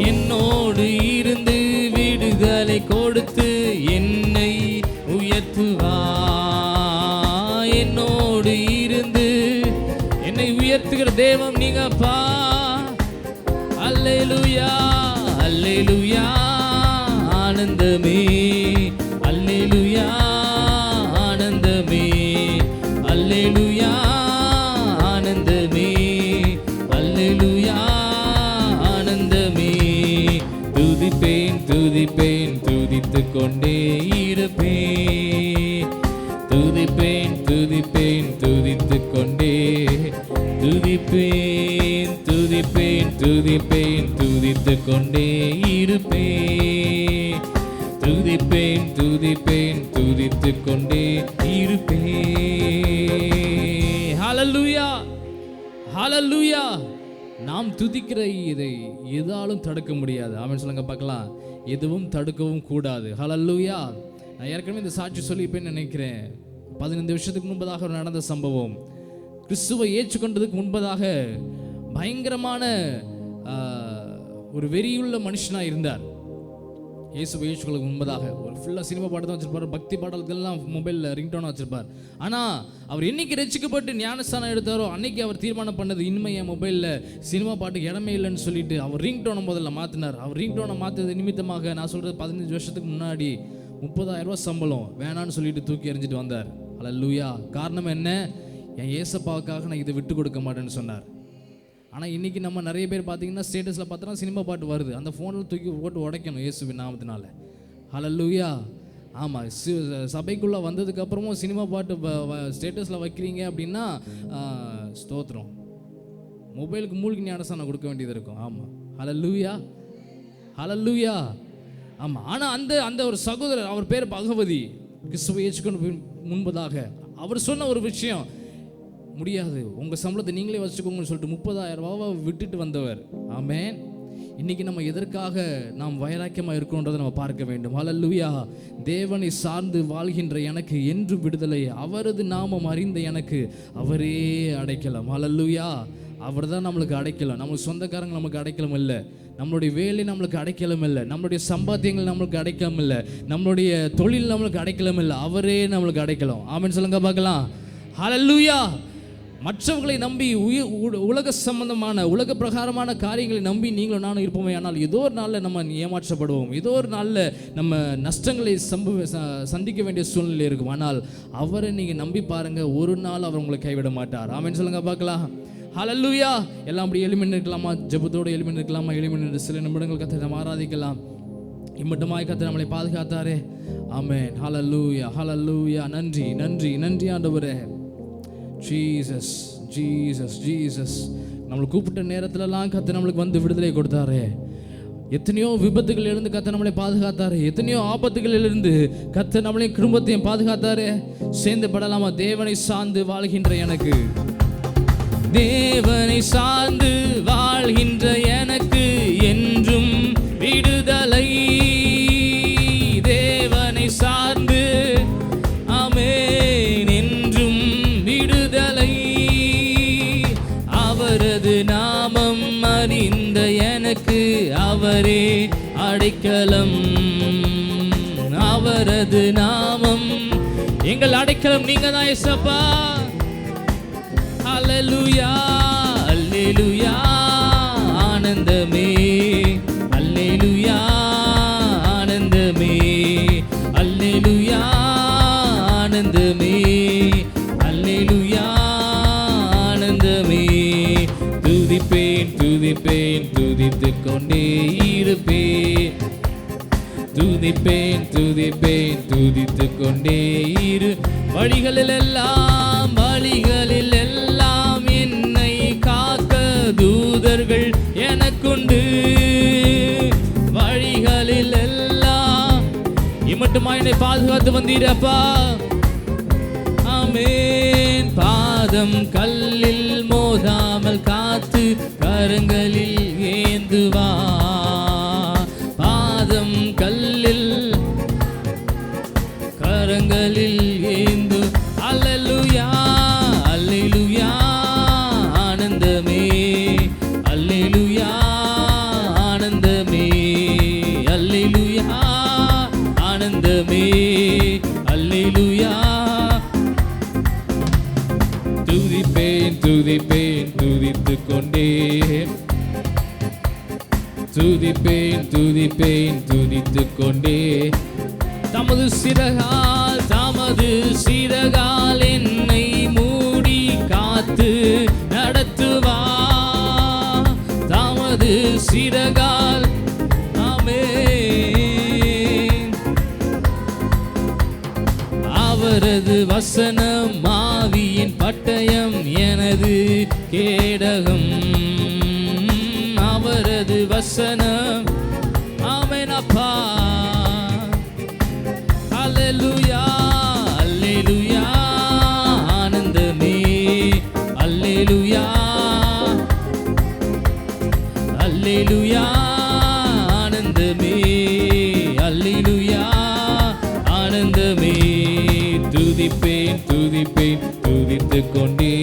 என்னோடு இருந்து விடுதலை கொடுத்து என்னை உயர்த்துவார். என்னோடு இருந்து என்னை உயர்த்துகிற தேவம் நீங்கப்பா. அல்லேலூயா அல்லேலூயா ஆனந்தமே. அல்லேலூயா ஆனந்தமே. அல்லேலூயா ஆனந்தமே. அல்லேலூயா ஆனந்தமே. துதிப்பேன் துதிப்பேன் துதித்து கொண்டே இருப்பேன். துதிப்பேன் துதிப்பேன் துதித்து கொண்டே. துதிப்பேன் துதிப்பேன் துதிப்பேன் துதித்து கொண்டே இருப்பேன். துதிப்பேன் துதிப்பேன் துதித்து கொண்டே இருப்பேன். ஹல்லேலூயா ஹல்லேலூயா. நாம் துதிக்கிற இதை எதாலும் தடுக்க முடியாது. ஆமென் சொல்லுங்க பார்க்கலாம். எதுவும் தடுக்கவும் கூடாது. ஹல்லேலூயா. நான் ஏற்கனவே இந்த சாட்சி சொல்லிப்பேன்னு நினைக்கிறேன். 15 வருஷத்துக்கு முன்பதாக நடந்த சம்பவம். கிறிஸ்துவை ஏற்றுக்கொண்டதுக்கு முன்பதாக பயங்கரமான ஒரு வெறியுள்ள மனுஷனாக இருந்தார். இயேசுவை ஏற்றுக்கொள்ளுக்கு முன்பதாக ஒரு ஃபுல்லாக சினிமா பாட்டு தான் வச்சிருப்பார். பக்தி பாடல்கள்லாம் மொபைலில் ரிங்டோனாக வச்சிருப்பார். ஆனால் அவர் என்னைக்கு ரட்சிக்கப்பட்டு ஞானஸ்தானம் எடுத்தாரோ அன்னைக்கு அவர் தீர்மானம் பண்ணது, இனிமே என் மொபைலில் சினிமா பாட்டுக்கு இடமே இல்லைன்னு சொல்லிட்டு அவர் ரிங்டோனை முதல்ல மாற்றினார். அவர் ரிங்டோனை மாற்றது நிமித்தமாக நான் சொல்கிறது 15 வருஷத்துக்கு முன்னாடி 30,000 ரூபா சம்பளம் வேணான்னு சொல்லிட்டு தூக்கி எறிஞ்சிட்டு வந்தார். அல்லேலூயா. காரணம் என்ன? என் ஏசப்பாவுக்காக நான் இதை விட்டு கொடுக்க மாட்டேன்னு சொன்னார். ஆனால் இன்றைக்கி நம்ம நிறைய பேர் பார்த்தீங்கன்னா ஸ்டேட்டஸில் பார்த்தோன்னா சினிமா பாட்டு வருது, அந்த ஃபோனில் தூக்கி போட்டு உடைக்கணும் இயேசுவின் நாமத்தினால. ஹல்லேலூயா. ஆமாம், சபைக்குள்ளே வந்ததுக்கப்புறமும் சினிமா பாட்டு ஸ்டேட்டஸில் வைக்கிறீங்க அப்படின்னா ஸ்தோத்திரம், மொபைலுக்கு மூழ்கி ஞானஸ்தானம் கொடுக்க வேண்டியது இருக்கும். ஆமாம், ஹல்லேலூயா ஹல்லேலூயா. ஆமாம். ஆனால் அந்த ஒரு சகோதரர், அவர் பேர் பகவதி, கிறிஸ்துவை ஏற்றுக்கொண்டு முன்பதாக அவர் சொன்ன ஒரு விஷயம், முடியாது உங்கள் சம்பளத்தை நீங்களே வச்சுக்கோங்கன்னு சொல்லிட்டு 30,000 ரூபாவை விட்டுட்டு வந்தவர். ஆமென். இன்றைக்கி நம்ம எதற்காக நாம் வைராக்கியமாக இருக்கோன்றதை நம்ம பார்க்க வேண்டும். ஹல்லேலூயா. தேவனை சார்ந்து வாழ்கின்ற எனக்கு என்று விடுதலை, அவரது நாமம் அறிந்த எனக்கு அவரே அடைக்கலாம். ஹல்லேலூயா. அவர் தான் நம்மளுக்கு அடைக்கலாம். நம்மளுக்கு சொந்தக்காரங்க நமக்கு அடைக்கலாம் இல்லை, நம்மளுடைய வேலை நம்மளுக்கு அடைக்கலம் இல்லை, நம்மளுடைய சம்பாத்தியங்கள் நம்மளுக்கு அடைக்கலாம் இல்லை, நம்மளுடைய தொழில் நம்மளுக்கு அடைக்கலம் இல்லை, அவரே நம்மளுக்கு அடைக்கலாம். ஆமென் சொல்லுங்க பார்க்கலாம். ஹல்லேலூயா. மற்றவர்களை நம்பி உலக சம்பந்தமான உலக பிரகாரமான காரியங்களை நம்பி நீங்களும் நானும் இருப்போமே, ஆனால் ஏதோ ஒரு நாளில் நம்ம ஏமாற்றப்படுவோம், ஏதோ ஒரு நாளில் நம்ம நஷ்டங்களை சந்திக்க வேண்டிய சூழ்நிலை இருக்கும். ஆனால் அவரை நீங்கள் நம்பி பாருங்கள், ஒரு நாள் அவர் உங்களை கைவிட மாட்டார். ஆமென் சொல்லுங்க பார்க்கலாம். ஹல்லேலூயா. எல்லாம் அப்படி எளிமையாக இருக்கலாமா? ஜெபத்தோடு எளிமையாக இருக்கலாமா? எளிமையாக சில நிமிடங்கள் கர்த்தரை நம்ம ஆராதிக்கலாம். இம்மட்டுமாய் கர்த்தர் நம்மளை பாதுகாத்தாரே. ஆமென். ஹல்லேலூயா, ஹல்லேலூயா. நன்றி, நன்றி, நன்றி ஆண்டவரே. Jesus, Jesus, Jesus. நம்மளை கூப்பிட்ட நேரத்துலலாம் கர்த்தர் நம்மளுக்கு வந்து விடுதலை கொடுத்தாரே. எத்தனையோ விபத்துகளிலிருந்து கர்த்தர் நம்மளை பாதுகாத்தாரு. எத்தனையோ ஆபத்துகளிலிருந்து கர்த்தர் நம்மளையும் குடும்பத்தையும் பாதுகாத்தாரு. சேர்ந்து படலாமா? தேவனை சார்ந்து வாழ்கின்ற எனக்கு, தேவனை சார்ந்து வாழ்கின்ற எனக்கு என்றும் விடுதலை. தேவனை சார்ந்து ஆமென் என்றும் விடுதலை. அவரது நாமம் அறிந்த எனக்கு அவரே அடைக்கலம். அவரது நாமம் எங்கள் அடைக்கலம். நீங்க தான் இயேசப்பா. அல்லேலூயா, அல்லேலூயா. ஆனந்தமே, அல்லேலூயா, ஆனந்தமே, அல்லேலூயா, ஆனந்தமே, அல்லேலூயா, ஆனந்தமே. துதிப்பேன், துதிப்பேன், துதித்துக் கொண்டே இருப்பேன். துதிப்பேன், துதிப்பேன், துதித்துக் கொண்டே இரு. வழிகளில் எல்லாம், வழிகளில் எல்லாம் என்னை காக்க தூதர்கள் எனக்குண்டு. வழிகளில் எல்லாம் இம்மட்டுமா என்னை பாதுகாத்து வந்தீரப்பா. ஆமென். பாதம் கல்லில் மோதாமல் காத்து கரங்களில் ஏந்துவா. பாதம் கல்லில் கரங்களில் ஏந்து. அல்லேலூயா, அல்லேலூயா, ஆனந்தமே, அல்லேலூயா, ஆனந்தமே, அல்லேலூயா, ஆனந்தமே, அல்லேலூயா. துதிப்பேன், துதிப்பேன், துதித்துக் கொண்டே. துதிப்பேன், துதிப்பேன், துதித்துக் கொண்டே. தமது சிறகால், தமது சிறகால் என்னை மூடி காத்து நடத்துவா. தமது சிறகால். ஆமென். அவரது வசனம் ஆவியின் பட்டயம் எனது கேடகம். அவரது வசனம். ஆமென் அப்பா. அல்லேலூயா, அல்லேலூயா, ஆனந்தமே, அல்லேலூயா, அல்லேலூயா, ஆனந்தமே, அல்லேலூயா, ஆனந்தமே. துதிப்பேன், துதிப்பேன், துதித்துக் கொண்டே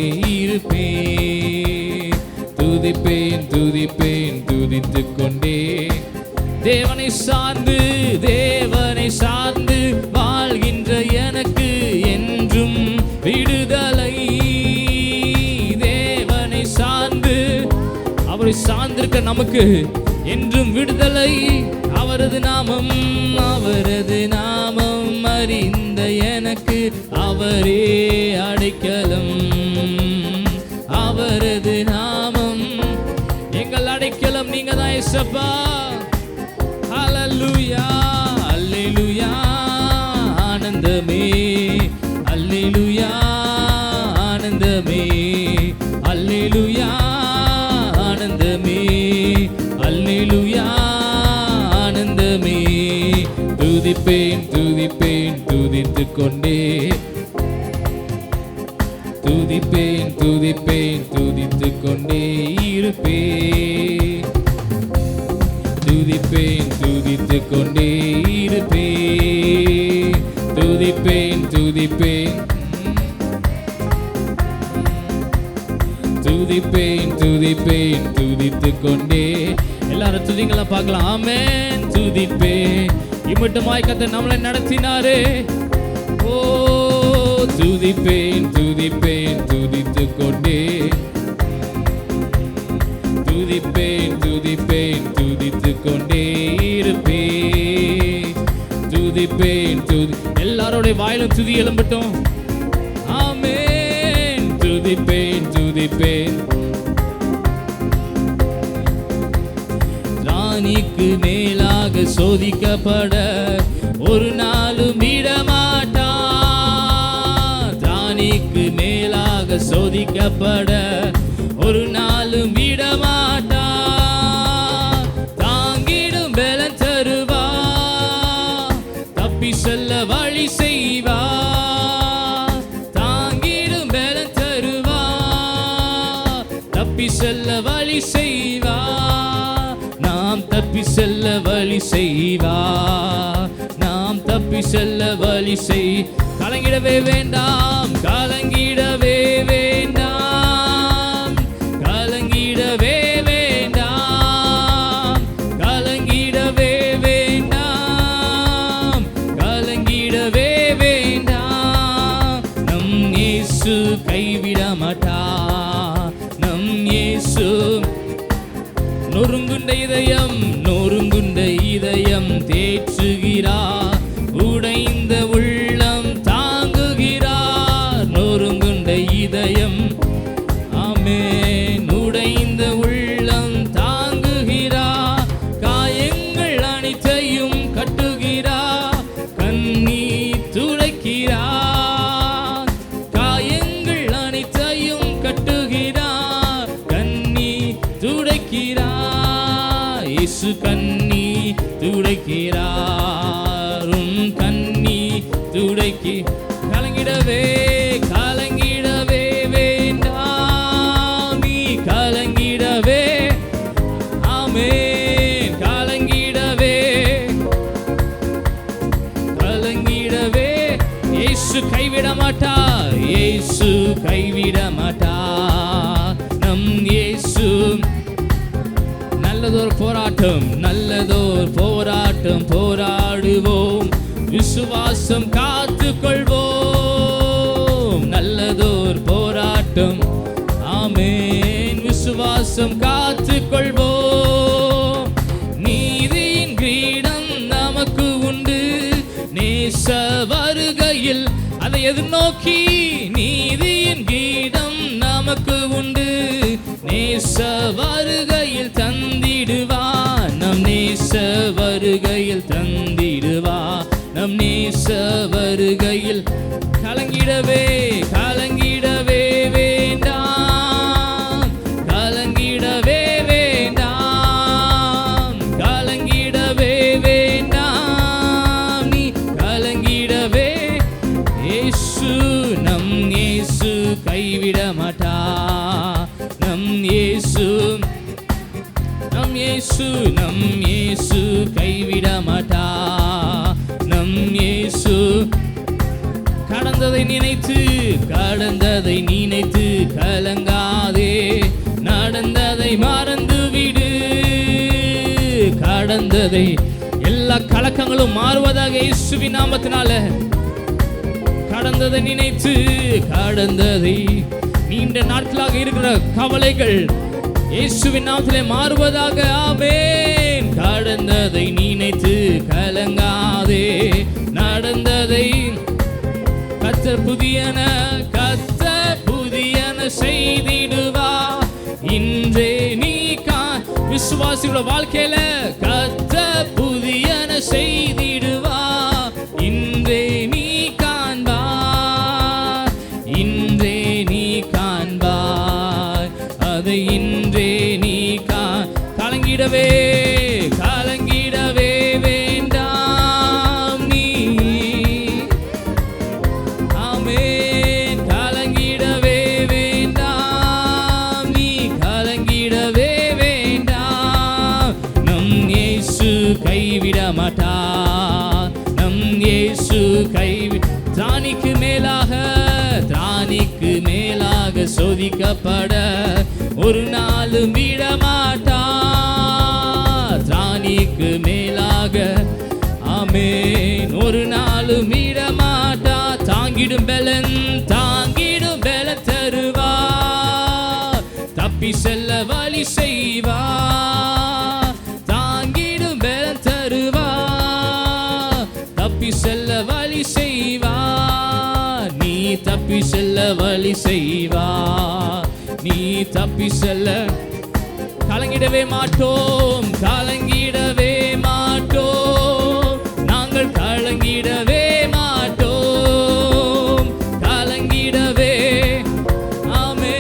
இருப்பேன். துதிப்பேன், துதிப்பேன், துதித்துக் கொண்டே. தேவனை சார்ந்து, தேவனை சார்ந்து வாழ்கின்ற எனக்கு என்றும் விடுதலை. தேவனை சார்ந்து, அவரை சார்ந்திருக்க நமக்கு என்றும் விடுதலை. அவரது நாமம், அவரது நாமம் அறிந்த எனக்கு அவரே அடைக்கலம். அவரது நாமம் எங்கள் அடைக்கலம். நீங்க தான் இயேசப்பா. அல்லேலூயா, அல்லேலூயா, ஆனந்தமே, அல்லேலூயா, ஆனந்தமே, அல்லேலூயா, ஆனந்தமே, அல்லேலூயா, ஆனந்தமே. துதிப்பேன், துதிப்பேன், துதித்துக் கொண்டே. துதிப்பேன், துதிப்பேன், துதித்துக் கொண்டே இருப்பேன். துதிப்பேன், துதித்துக் கொண்டே இருப்பேன். துதிப்பேன், துதிப்பேன், துதிப்பேன், துதிப்பேன், துதித்துக் கொண்டே. எல்லாரும் துதிங்களா பார்க்கலாம். ஆமென். துதிப்பேன். இம்மட்டுமாய் கர்த்தர் நம்மளை நடத்தினாரே. ஓ துதிப்பேன் துதிப்பேன் துதித்துக் கொண்டே துதிப்பேன் துதிப்பேன் துதித்துக் கொண்டே இருப்பேன். துதிப்பேன் எல்லாரோடைய வாயிலும் துதி எழும்பட்டும். ஆமென். துதிப்பேன் துதிப்பேன். ராணிக்கு மேலாக சோதிக்கப்பட ஒரு நாளும் விடமாட்டான். ராணிக்கு மேலாக சோதிக்கப்பட ஒரு நாளும் விடமாட்டான். தாங்கிடும் பலன் தருவா, தப்பி செல்ல வழி செய்வா. தாங்கிடும் பலன் தருவா, தப்பி செல்ல வழி செய்வா. நாம் தப்பி செல்ல வழி செய்வா, நாம் தப்பி செல்ல வழி செய். கலங்கிடவே வேண்டாம், கலங்கிடவே வேண்டாம், கலங்கிடவே வேண்டாம், கலங்கிடவே வேண்டாம், கலங்கிடவே வேண்டாம். நம் இயேசு கைவிட மாட்டார். நம் இயேசு நொறுங்குண்ட இதயம் நொறுங்குண்ட இதயம் தேற்றுகிறார், உடைந்த உள்ளம் தாங்குகிறார். நொறுங்குண்ட இதயம் ஆமென், உடைந்த உள்ளம் தாங்குகிறார். காயங்கள் அனைத்தையும் கட்டுகிறார், கண்ணீர் துடைக்கிறார். காயங்கள் அனைத்தையும் கட்டுகிறார், கண்ணீர் துடைக்கிறார். இயேசு கண்ணீர் துடைக்கிறார், உன் கண்ணீர் துடைக்கி. கலங்கிடவே கலங்கிடவே வேண்டாம், நீ கலங்கிடவே. ஆமென். கலங்கிடவே கலங்கிடவே. இயேசு கைவிட மாட்டார், இயேசு கைவிட மாட்டார். நம் இயேசு நல்லதோர் போராட்டம் நல்லதோர் போராட்டம் போராடுவோம், விசுவாசம் காத்துக் கொள்வோம். நல்லதோர் போராட்டம் ஆமென், விசுவாசம் காத்துக் கொள்வோம். நீதியின் கிரீடம் நமக்கு உண்டு, நேச வருகையில் அதை எதிர்நோக்கி. நீதியின் கிரீடம் நமக்கு உண்டு, நேச வருகையில் தந்திடுவா. நம் நேச வருகையில் தந்திடுவா, நம் நேச வருகையில். கலங்கிடவே கலங்கிடவே வேண்டாம், கலங்கிடவே வேண்டாம், கலங்கிடவே வேண்டாம், நீ கலங்கிடவே. இயேசு நம் இயேசு கைவிட மாட்டா. நம் இயேசு நம் இயேசு நம் இயேசு கைவிட மாட்டா. நம் இயேசு கடந்ததை நினைத்து கடந்ததை நினைத்து கலங்காதே, நடந்ததை மறந்து விடு. கடந்ததை எல்லா கலக்கங்களும் மாறுவதாக இயேசுவின் நாமத்தினால. கடந்ததை நினைத்து கடந்ததை நீண்ட நாட்களாக இருக்கிற கவலைகள் இயேசுவின் நாமத்திலே மாறுவதாக. ஆமென். கடந்ததை நினைத்து கலங்காதே, நடந்ததை கர்த்தர் புதியன செய்திடுவா. இன்றே நீ விசுவாசியோட வாழ்க்கையில கர்த்தர் புதியன செய்திடுவா. இன்றே நீ காண்பாய், இன்றே நீ காண்பாய், அதை இன்றே நீ கலங்கிடவே கலங்கிடவே வேண்டாம் நீ. ஆமென். கலங்கிடவே வேண்டாம் நீ, கலங்கிடவே வேண்டாம். நம் இயேசு கைவிட மாட்டார், நம் இயேசு திராணிக்கு மேலாக சோதிக்கப்பட ஒரு நாளும் விடமாட்டார். திராணிக்கு மேலாக ஆமென் ஒரு நாளும் விடமாட்டார். தாங்கி தாங்கிடும் பலன் தாங்கிடும் பலன் தருவார். தப்பி செல்ல வழி செய்வார். தாங்கிடும் பலன் தருவார். தப்பி செல்ல வழி செய்வார். நீ தப்பி செல்ல வழி செய்வார். நீ தப்பி செல்ல கலங்கிடவே மாட்டோம். கலங்கிடவே மாட்டோம். நாங்கள் கலங்கிடவே மாட்டோம். கலங்கிடவே ஆமே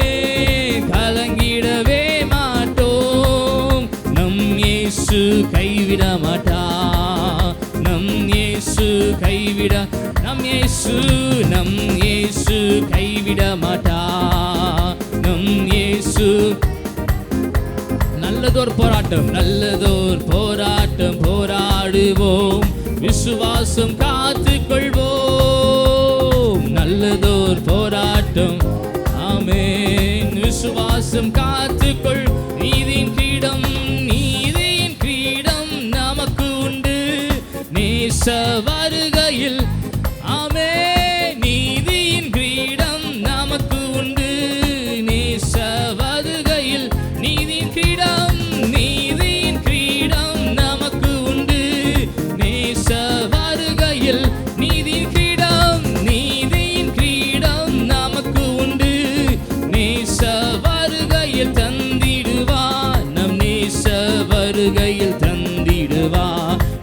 கலங்கிடவே மாட்டோம். நம் இயேசு கைவிட மாட்டா. நம் இயேசு கைவிட நம் இயேசு கைவிட மாட்டா. நம் இயேசு நல்லதோர் போராட்டம் போராடுவோம். விசுவாசம் காத்துக் கொள்வோம். நல்லதோர் போராட்டம் ஆமென். விசுவாசம் காத்துக்கொள். நீதியின் கிரீடம் நமக்கு உண்டு. நேச வருகையில் ஆமென். நீதியின் கிரீடம் நமக்கு உண்டு. நேச வருகையில் நீதியின் கிரீடம் நமக்கு உண்டு. நேச வருகையில் நீதியின் கிரீடம் நமக்கு உண்டு. நேச வருகையில் தந்திடுவா. நம் நேச வருகையில் தந்திடுவா.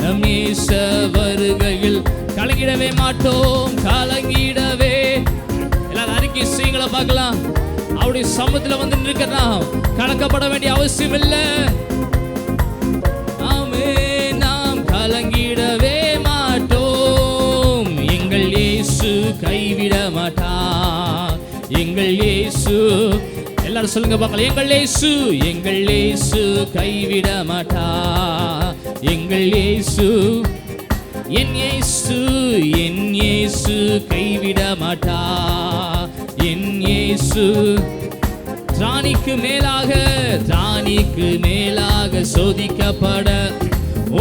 நம் நேச வருகையில் கலங்கிடவே மாட்டோம். கலங்கிடவே எல்லாரும் அறிக்கை செய்யுங்கள பார்க்கலாம். அவருடைய சமூகத்தில் வந்து நிற்கிறோம். கலக்கப்பட வேண்டிய அவசியம் இல்லை. ஆமே நாம் கலங்கிடவே மாட்டோம். எங்கள் இயேசு கைவிட மாட்டா. எங்கள் இயேசு எல்லாரும் சொல்லுங்க பார்க்கலாம். எங்கள் இயேசு கைவிட மாட்டா. எங்கள் இயேசு என் இயேசு கைவிட மாட்டா. என் இயேசு திராணிக்கு மேலாக சோதிக்கப்பட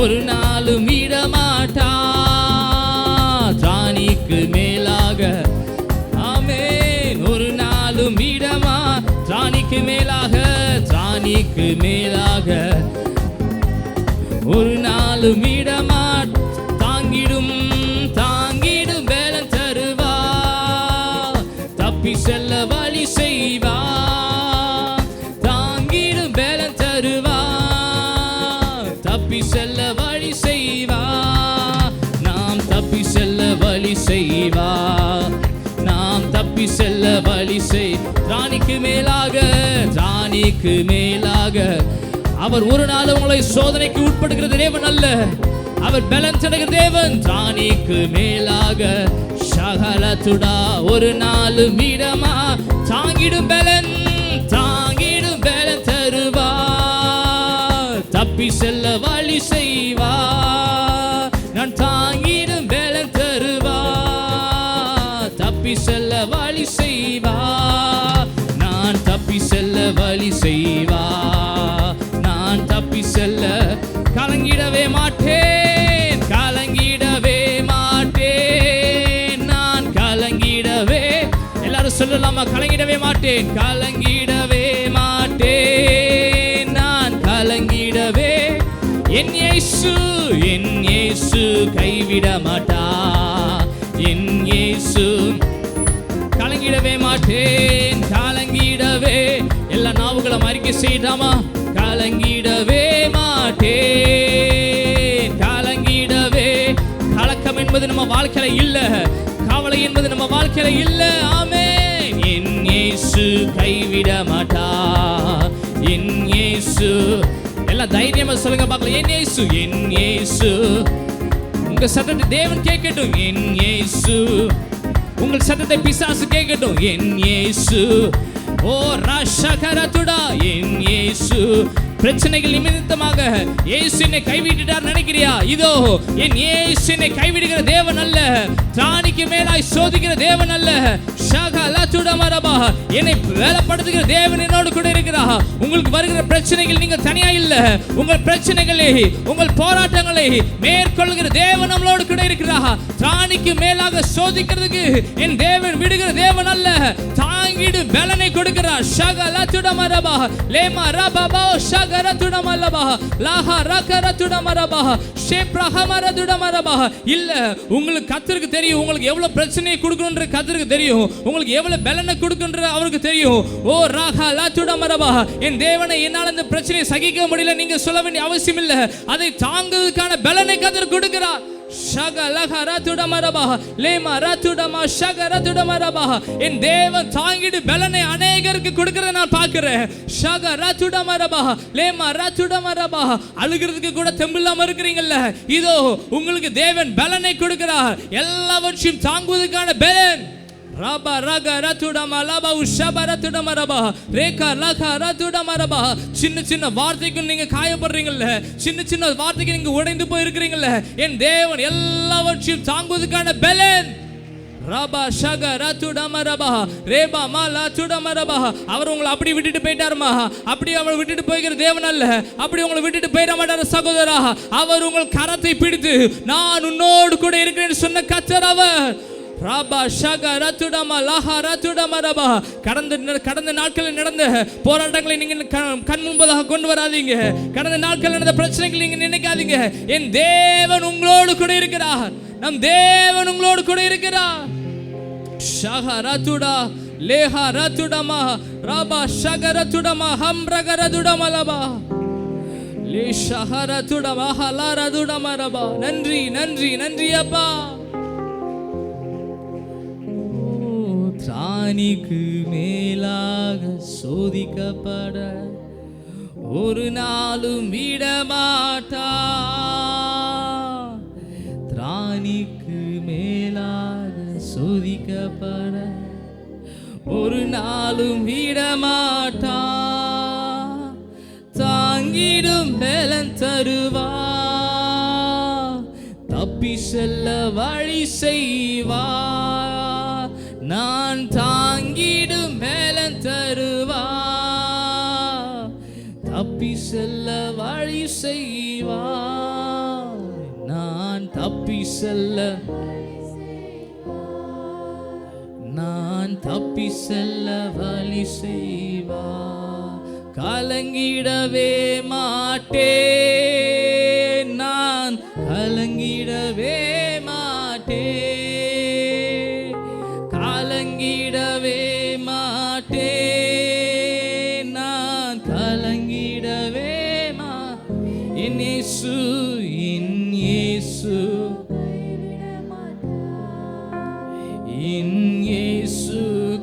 ஒரு நாளும் விடமாட்டா. திராணிக்கு மேலாக ஆமென். ஒரு நாளும் விடமா. திராணிக்கு மேலாக ஒரு நாளும் விடமா. தாங்கிடும் பலன் தருவா. தப்பி செல்ல வழி செய்வா. தாங்கிடும் பலன் தருவா. தப்பி செல்ல வழி செய்வா. நாம் தப்பி செல்ல வழி செய்வா. நாம் தப்பி செல்ல வழி செய். ராணிக்கு மேலாக அவர் ஒரு நாள் உங்களை சோதனைக்கு உட்படுகிற தேவன் அல்ல. அவர் பலன் தருகிற தேவன். ராணிக்கு மேலாக சகலத்துடா ஒரு நாளும் இடமா. தாங்கிடும் பலன் தருவா. தப்பி செல்ல வழி செய்வா. நான் தாங்கிடும் பலன் தருவா. தப்பி செல்ல வழி செய்வா. நான் தப்பி செல்ல வழி செய்வா. நான் தப்பி செல்ல கலங்கிடவே மாட்டேன். நான் கலங்கிடவே எல்லாரும் சொல்லலாமா? கலங்கிடவே மாட்டேன். நான் கலங்கிடவே. என் இயேசு கைவிட மாட்டா. என் இயேசு கலங்கிடவே மாட்டேன். கலங்கிடவே எல்லா நாவுகளும் அறிக்கை செய்யலாமா? கலங்கிடவே மாட்டேன். கலங்கிடவே. கலக்கம் என்பது நம்ம வாழ்க்கையில இல்ல. கவலை என்பது நம்ம வாழ்க்கையில இல்ல. ஆமென். என் இயேசு கைவிட மாட்டா. என் இயேசு எல்லாம் தைரியமா சொல்லுங்க பார்க்கலாம். என் இயேசு உங்க சத்தத்தை தேவன் கேட்கட்டும். என் இயேசு உங்கள் சத்தத்தை பிசாசு கேட்கட்டும். என் இயேசு ஓ ரஷகரத்துடா. என் இயேசு பிரச்சனைகள் நிமித்தமாக இயேசு என்னை கைவிட்டுட்டார் நினைக்கிறியா? இதோ என் இயேசு என்னை கைவிடுகிற தேவன் அல்ல, திராணிக்கு மேலாய் சோதிக்கிற தேவன் அல்ல, என்னை வேலைப்படுத்துகிற தேவன் என்னோடு கூட இருக்கிறார். உங்களுக்கு வருகிற பிரச்சனைகள் நீங்க தனியா இல்ல, உங்கள் பிரச்சனைகளை உங்கள் போராட்டங்களை மேற்கொள்கிற தேவன் நம்மளோடு கூட இருக்கிறார். திராணிக்கு மேலாக சோதிக்கிறதுக்கு என் தேவன் விடுகிற தேவன் அல்ல, தாங்கிடு பலனை கொடுக்கிறார். ஷகலதுடமரபா லேமா ரபபா ஷகரதுடமலபா லாஹா ரகரதுடமரபா ஷேப்ரஹமரதுடமரபா. இல்ல, உங்களுக்கு கர்த்தருக்கு தெரியும் உங்களுக்கு எவ்வளவு பிரச்சனையை கொடுக்கணும்ன்ற கர்த்தருக்கு தெரியும், உங்களுக்கு எவ்வளவு பலனை கொடுக்கணும்ன்ற அவருக்கு தெரியும். ஓ ராஹா லதுடமரபா, என் தேவனை என்னால் இந்த பிரச்சனையை சகிக்க முடியல நீங்க சொல்ல வேண்டிய அவசியம் இல்ல, அதை தாங்குவதற்கான பலனை கர்த்தர் கொடுக்கிறார். என் தேவன் தாங்கிடு பலனை அநேகருக்கு கொடுக்கிறத நான் பார்க்கிறேன். அழுகிறதுக்கு கூட தெம்பில்லாம இருக்கிறீங்கல்ல, இதோ உங்களுக்கு தேவன் பலனை கொடுக்கிறார், எல்லாவற்றையும் தாங்குவதற்கான பலன். ரபா ரக ரதுடமா லபா உஷபா ரதுடமா ரபா ரேகா லகா ரதுடமா ரபா. சின்ன சின்ன வார்த்தைக்கு நீங்க காயப்படுறீங்கல்ல, சின்ன சின்ன வார்த்தைக்கு நீங்க உடைந்து போய் இருக்கிறீங்கல்ல, என் தேவன் எல்லாவற்றையும் தாங்குவதற்கான பலன். ரபா ஷக ரதுடமா ரபா ரேபா மாலா துடமா ரபா. அவர் உங்களை அப்படி விட்டுட்டு போயிட்டாருமா, அப்படி அவரை விட்டுட்டு போய்கிற தேவன் அல்ல, அப்படி உங்களை விட்டுட்டு போயிட மாட்டார் சகோதரா. அவர் உங்கள் கரத்தை பிடித்து நான் உன்னோடு கூட இருக்கிறேன்னு சொன்ன கர்த்தர் அவர். கடந்த நாட்களில் நடந்த போராட்டங்களை நீங்க கண் முன்பதாக கொண்டு வராதீங்க, கடந்த நாட்கள் நடந்த பிரச்சனைகளை நீங்க நினைக்காதீங்க. என் தேவன் உங்களோடு கூட இருக்கிறார், நம் தேவன் உங்களோடு கூட இருக்கிறார். ஷஹரதுடா லேஹரதுடமா ரபா ஷகரதுடமா ஹம்ரகரதுடமா லபா லே ஷஹரதுடமா ஹலரதுடமா ரபா. நன்றி நன்றி நன்றி அப்பா. திராணிக்கு மேலாக சோதிக்கப்பட ஒரு நாளும் விடமாட்டா, திராணிக்கு மேலாக சோதிக்கப்பட ஒரு நாளும் விடமாட்டா, தாங்கிடும் பலன் தருவா, தப்பி செல்ல வழி செய்வா, நான் தாங்கிடும் பலன் தருவா, தப்பி செல்ல வழி செய்வா, நான் தப்பி செல்ல, நான் தப்பி செல்ல வழி செய்வா. கலங்கிடவே மாட்டேன், நான் கலங்கிடவே மாட்டேன், கலங்கிடவே மாட்டேன், நான் கலங்கிடவே என் இயேசு, என் இயேசு, என் இயேசு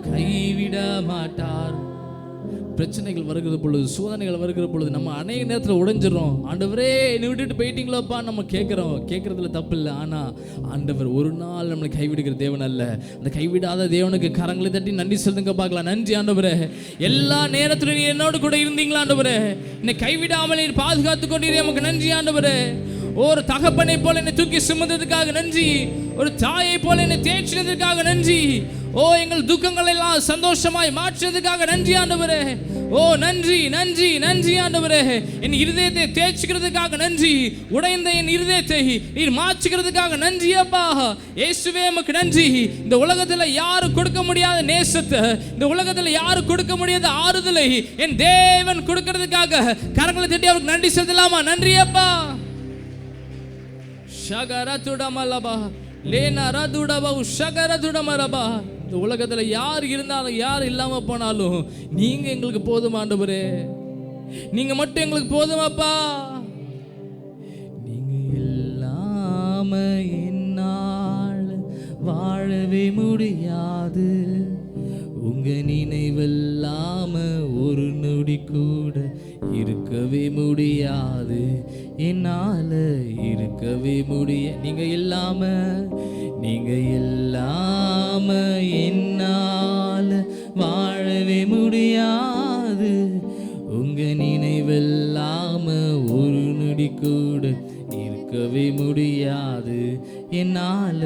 கைவிட மாட்டார். பிரச்சனைகள் வருகிற பொழுது, சோதனைகள் வருகிற பொழுது நம்ம அநேக நேரத்தில் உடைஞ்சிடறோம். ஆண்டவரே என்னை விட்டுட்டு போயிட்டீங்களோப்பா நம்ம கேட்கறதுல தப்பு இல்லை. ஆனால் ஆண்டவர் ஒரு நாள் நம்மளை கைவிடுகிற தேவன் அல்ல. அந்த கைவிடாத தேவனுக்கு கரங்களை தட்டி நன்றி சொல்லுங்க பார்க்கலாம். நன்றி ஆண்டவரே, எல்லா நேரத்திலும் நீ என்னோடு கூட இருந்தீங்களா ஆண்டவரே, என்னை கைவிடாமல் நீ பாதுகாத்து கொண்டீரே, நமக்கு நன்றி ஆண்டவரே. ஒரு தகப்பனை போல என்னை தூக்கி சுமந்ததுக்காக நன்றி, ஒரு தாயை போல என்னை தேய்ச்சினதுக்காக நன்றி, ஓ எங்கள் துக்கங்களை எல்லாம் சந்தோஷமாய் மாற்றினதுக்காக நன்றி ஆண்டவரே. ஓ நன்றி நன்றி நன்றி ஆண்டவரே. என் இருதயத்தை தேய்ச்சிக்கிறதுக்காக நன்றி, உடைந்த என் இருதயத்தை நீர் மாற்றுகிறதுக்காக நன்றி அப்பா. இயேசுவே உமக்கு நன்றி. இந்த உலகத்தில் யாரும் கொடுக்க முடியாத நேசத்தை, இந்த உலகத்தில் யாரும் கொடுக்க முடியாத ஆறுதலை என் தேவன் கொடுக்கிறதுக்காக கரங்களை தட்டி அவருக்கு நன்றி செலுத்தலாமா? நன்றி அப்பா. ஷகரதுடமலபா லேனா ரதுடபா ஷகரதுடமரபா. இந்த உலகத்தில் யார் இருந்தாலும் யார் இல்லாமல் போனாலும் நீங்கள் எங்களுக்கு போதும் ஆண்டவரே, நீங்கள் மட்டும் எங்களுக்கு போதுமாப்பா. நீங்கள் இல்லாம என்னால் வாழவே முடியாது, உங்க நினைவில்லாம ஒரு நொடி கூட இருக்கவே முடியாது, என்னால இருக்கவே நீங்க இல்லாம என்னால வாழவே முடியாது, உங்க நினைவு நினைவில்லாம ஒரு நொடி கூட இருக்கவே முடியாது, என்னால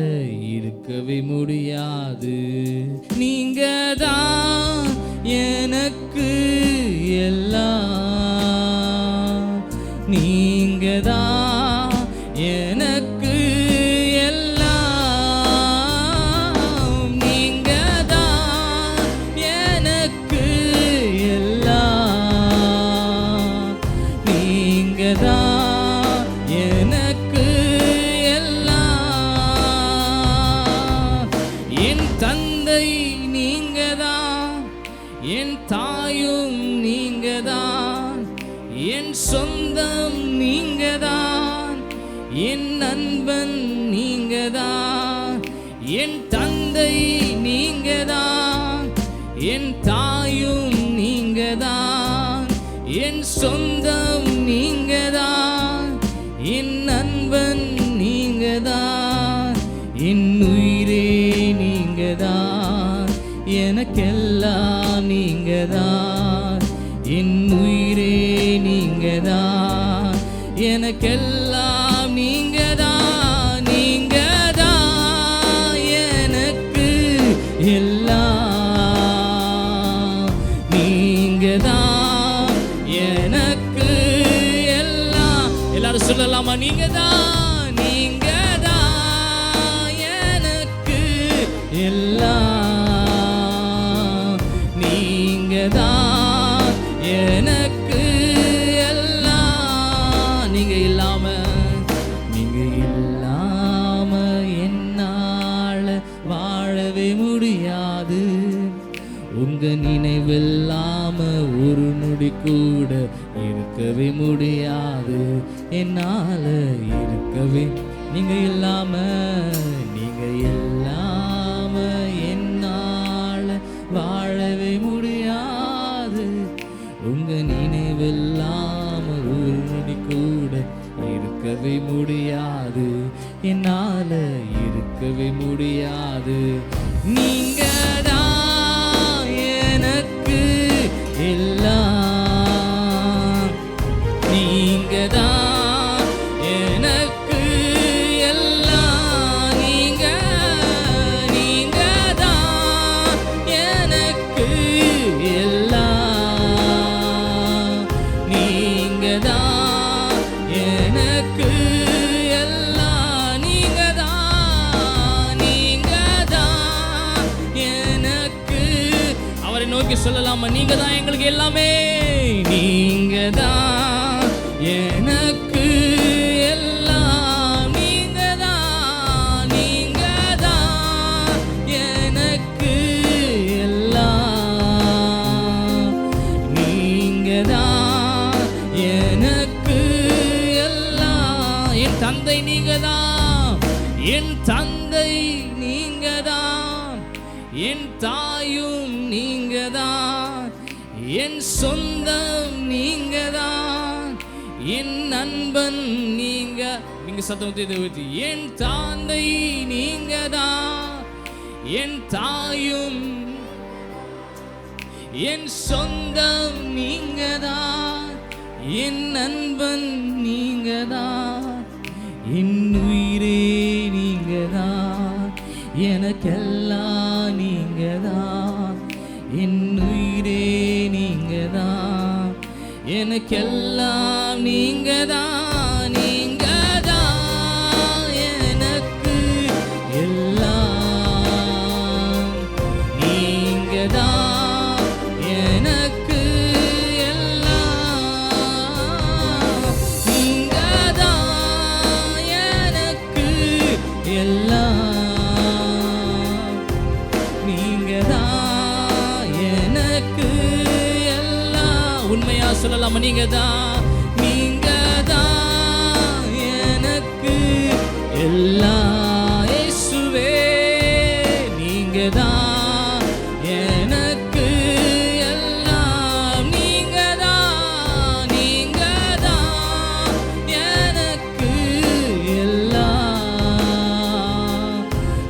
இருக்கவே முடியாது. நீங்க தான் எனக்கு எல்லாம், நீங்க தான் எனக்கு எல்லாம், நீங்க தான் எனக்கு எல்லாம், நீங்க தான் எனக்கு எல்லாம். என் தந்தை நீங்க தான், என் தாயும் நீங்க தான், என் சொந்தம் நீங்க தான், என் நண்பன் நீங்க தான். என் தந்தை நீங்க தான், என் தாயும் நீங்க தான், என் சொந்தம் நீங்க தான், என் நண்பன் நீங்க தான், என் உயிரே நீங்க தான், எனக்கெல்லாம் நீங்க தான், என் உயிரே நீங்க தான், எனக்கெல்லாம் நீங்க தான், நீங்க தான் எனக்கு எல்லாம், நீங்க தான் எனக்கு எல்லாம். எல்லாரும் சொல்லலாமா? நீங்க தான், நீங்க தான் எனக்கு எல்லாம், நீங்க தான் எனக்கு எல்லாம். நீங்க இல்லாம என்னால வாழவே முடியாது, உங்க நினைவில்லாம ஒரு நொடி கூட இருக்கவே முடியாது, என்னால இருக்கவே. நீங்க இல்லாம என்னால வாழவே முடியாது, உங்க நினைவில்லாம ஒரு நொடி கூட இருக்கவே முடியாது, என்னால இருக்கவே முடியாது. நீங்க தான் எனக்கு எல்லாம், நீங்க தான் எனக்கு எல்லாம், நீங்க தான் எனக்கு எல்லாம், நீங்க தான் எனக்கு எல்லாம், நீங்க தான் எனக்கு. அவரை நோக்கி சொல்லலாமா? நீங்க தான் எங்களுக்கு எல்லாமே, நீங்க தான் எனக்கு எல்லாம், நீங்க தான் எனக்கு எல்லாம், நீங்க தான் எனக்கு எல்லாம். என் தந்தை நீங்க தான், என் தந்தை நீங்க தான், என் தாயும் நீங்க தான், என் சொந்தம் நீங்க தான், என் நண்பன் நீங்க. நீங்க சத்தத்தை ஊற்றி, என் தந்தை நீங்க தான், என் தாயும், என் சொந்தம் நீங்க தான், என் நண்பன் நீங்க தான், என் உயிரே நீங்க தான், எனக்கெல்லாம் நீங்க தான், என் உயிரே நீங்க தான், எனக்கெல்லாம் நீங்க தான், நீங்க தான் எனக்கு எல்லாம், நீங்க தான் எனக்கு எல்லாம், நீங்க தான் எனக்கு எல்லாம், நீங்க தான் எனக்கு எல்லாம். உண்மையா சொல்லலாமா? நீங்க தான் எனக்கு எல்லாம். இயேசுவே நீங்க தான் எனக்கு எல்லாம், நீங்க தான் எனக்கு எல்லாம்,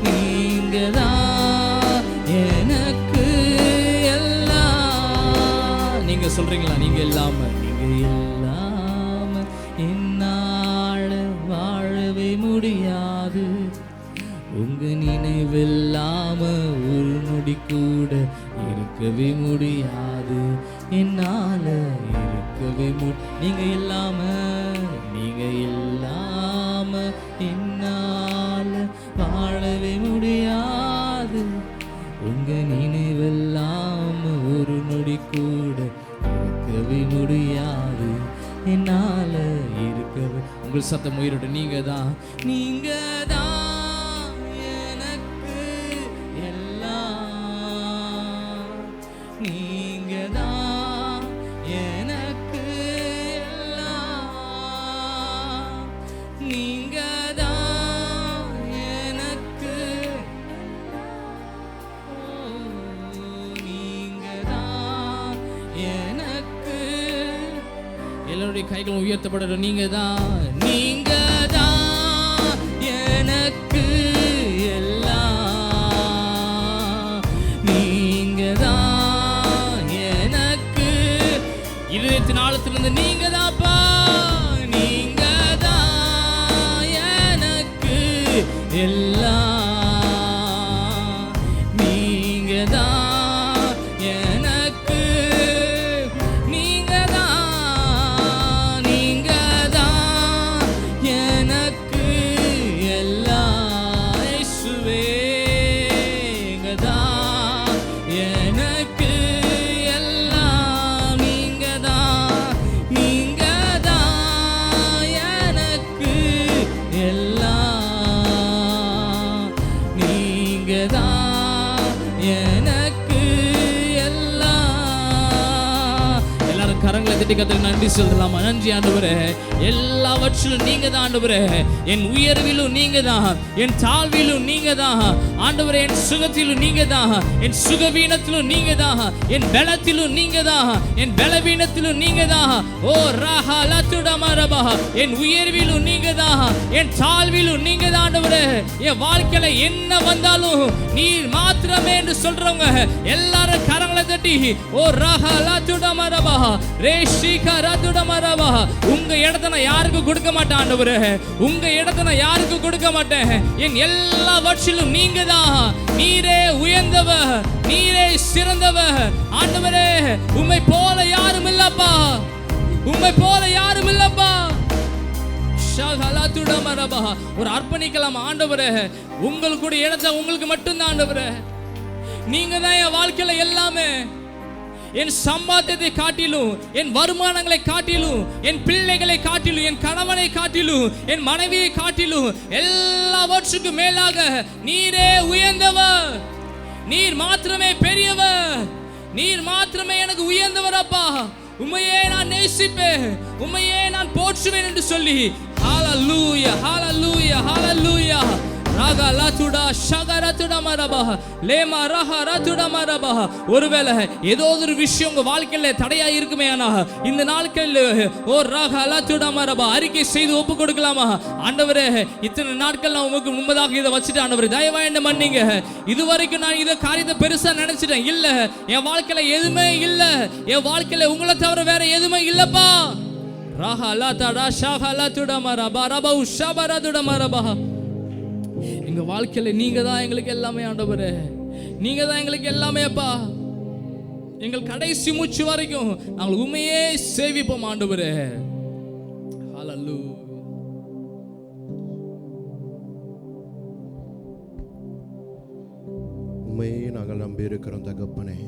நீங்க தான் எனக்கு எல்லாம். நீங்க சொல்றீங்களா? நீங்க இல்லாம நீங்க இல்லாம என்னால் வாழவே முடியாது. உங்க நினைவெல்லாம ஒரு நொடி கூட இருக்கவே முடியாது. என்னால இருக்கவே. உங்கள் சத்தம் உயிரோட நீங்க தான் எனக்கு எல்லாம். நீங்க தான் எனக்கு எல்லாம். நீங்க தான் எனக்கு. நீங்க தான் எனக்கு. எல்லாருடைய கைகளும் உயர்த்தப்படணும். நீங்க தான் எனக்கு எல்லாம். நீங்க தான் எனக்கு. இதயத்தின் ஆழத்திலிருந்து நீங்க தான்ப்பா. நீங்க தான் எனக்கு எல்லாம். நீங்க தான் எனக்கு. நீங்க தான் எனக்கு எல்லாம். இயேசுவே நீங்க தான் எனக்கு எல்லாம். நீங்க தான் எனக்கு எல்லாம். நீங்க தான் எனக்கு எல்லாம். எல்லாரும் கரங்களை தட்டி கர்த்தருக்கு நன்றி சொல்லலாமா? நன்றி ஆண்டவரே. எல்லாவற்றிலும் நீங்க தான் ஆண்டவரே. என் உயர்விலும் நீங்க தான், என் தாழ்விலும் நீங்க தான் ஆண்டவரே. என் சுகத்திலும் நீங்க தான், என் சுகவீனத்திலும் நீங்க தான், என் பலத்திலும் நீங்க தான், என் பலவீனத்திலும் நீங்க தான். ஓ ராஹா லத்துடமரபா. என் உயர்விலும் நீங்க தான், என் தாழ்விலும் நீங்க தான் ஆண்டவரே. என் வாழ்க்கையில என்ன வந்தாலும் நீர் மாத்திரமே என்று சொல்றவங்க எல்லாரும் கரங்களை தட்டி ஓ ராஹா லத்துடமரபா ரேஷிகா ரத்துடமரபா. உங்க இடத்தை நான் யாருக்கு கொடுக்க மாட்டேன் ஆண்டவரே. உங்க இடத்தை நான் யாருக்கு கொடுக்க மாட்டேன். என் எல்லாவற்றிலும் நீங்க தான். நீரே உயர்ந்தவர், நீரே சிறந்தவர் ஆண்டவரே. உம்மை போல யாரும் இல்லப்பா. உம்மை போல யாரும் இல்லப்பா. ஒரு அர்ப்பணிக்கலாம் ஆண்டவரே. உங்களுக்கு இடத்தை உங்களுக்கு மட்டும்தான் ஆண்டவரே. நீங்க தான் என் வாழ்க்கையில எல்லாமே. என் சம்பாத்தியத்தை காட்டிலும், என் வருமானங்களை காட்டிலும், என் பிள்ளைகளை காட்டிலும், என் கணவனை காட்டிலும், என் மனைவியை காட்டிலும் எல்லாவற்றுக்கும் மேலாக நீரே உயர்ந்தவர். நீர் மாத்திரமே பெரியவர். நீர் மாத்திரமே எனக்கு உயர்ந்தவர் அப்பா. உம்மையே நான் நேசிப்பேன், உம்மையே நான் போற்றுவேன் என்று சொல்லி ஹalleluya hallelujah hallelujah ராகா லாத்துடா ஷகரத்துடா மரபா லேமா ரஹா ரத்துடா மரபா. ஒருவேளை ஏதோ ஒரு விஷயம் உங்க வாழ்க்கையில தடையா இருக்குமே ஆனா இந்த நாட்களில் ஓ ராகா லாத்துடா மரபா அறிக்கை செய்து ஒப்பு கொடுக்கலாமா? ஆண்டவரே, இத்தனை நாட்கள் நான் உங்களுக்கு முன்பதாக இதை வச்சுட்டு ஆண்டவரே தயவா என்ன மன்னிங்க. இதுவரைக்கும் நான் இதை காரியத்தை பெருசா நினைச்சிட்டேன். இல்ல, என் வாழ்க்கையில எதுவுமே இல்ல. என் வாழ்க்கையில உங்களை தவிர வேற எதுவுமே இல்லப்பா. ராகா லாத்தடா ஷாகா லாத்துடா மரபா ரபா உஷபரதுடா மரபா. எங்க வாழ்க்கையில நீங்க தான் எங்களுக்கு எல்லாமே ஆண்டவரே. நீங்க தான் எங்களுக்கு எல்லாமே அப்பா. எங்கள் கடைசி மூச்சு வரைக்கும் நாங்கள் உண்மையே சேவிப்போம் ஆண்டவரே. ஹalleluya. உண்மையே நாங்கள் நம்பி இருக்கிறோம் தகப்பனே.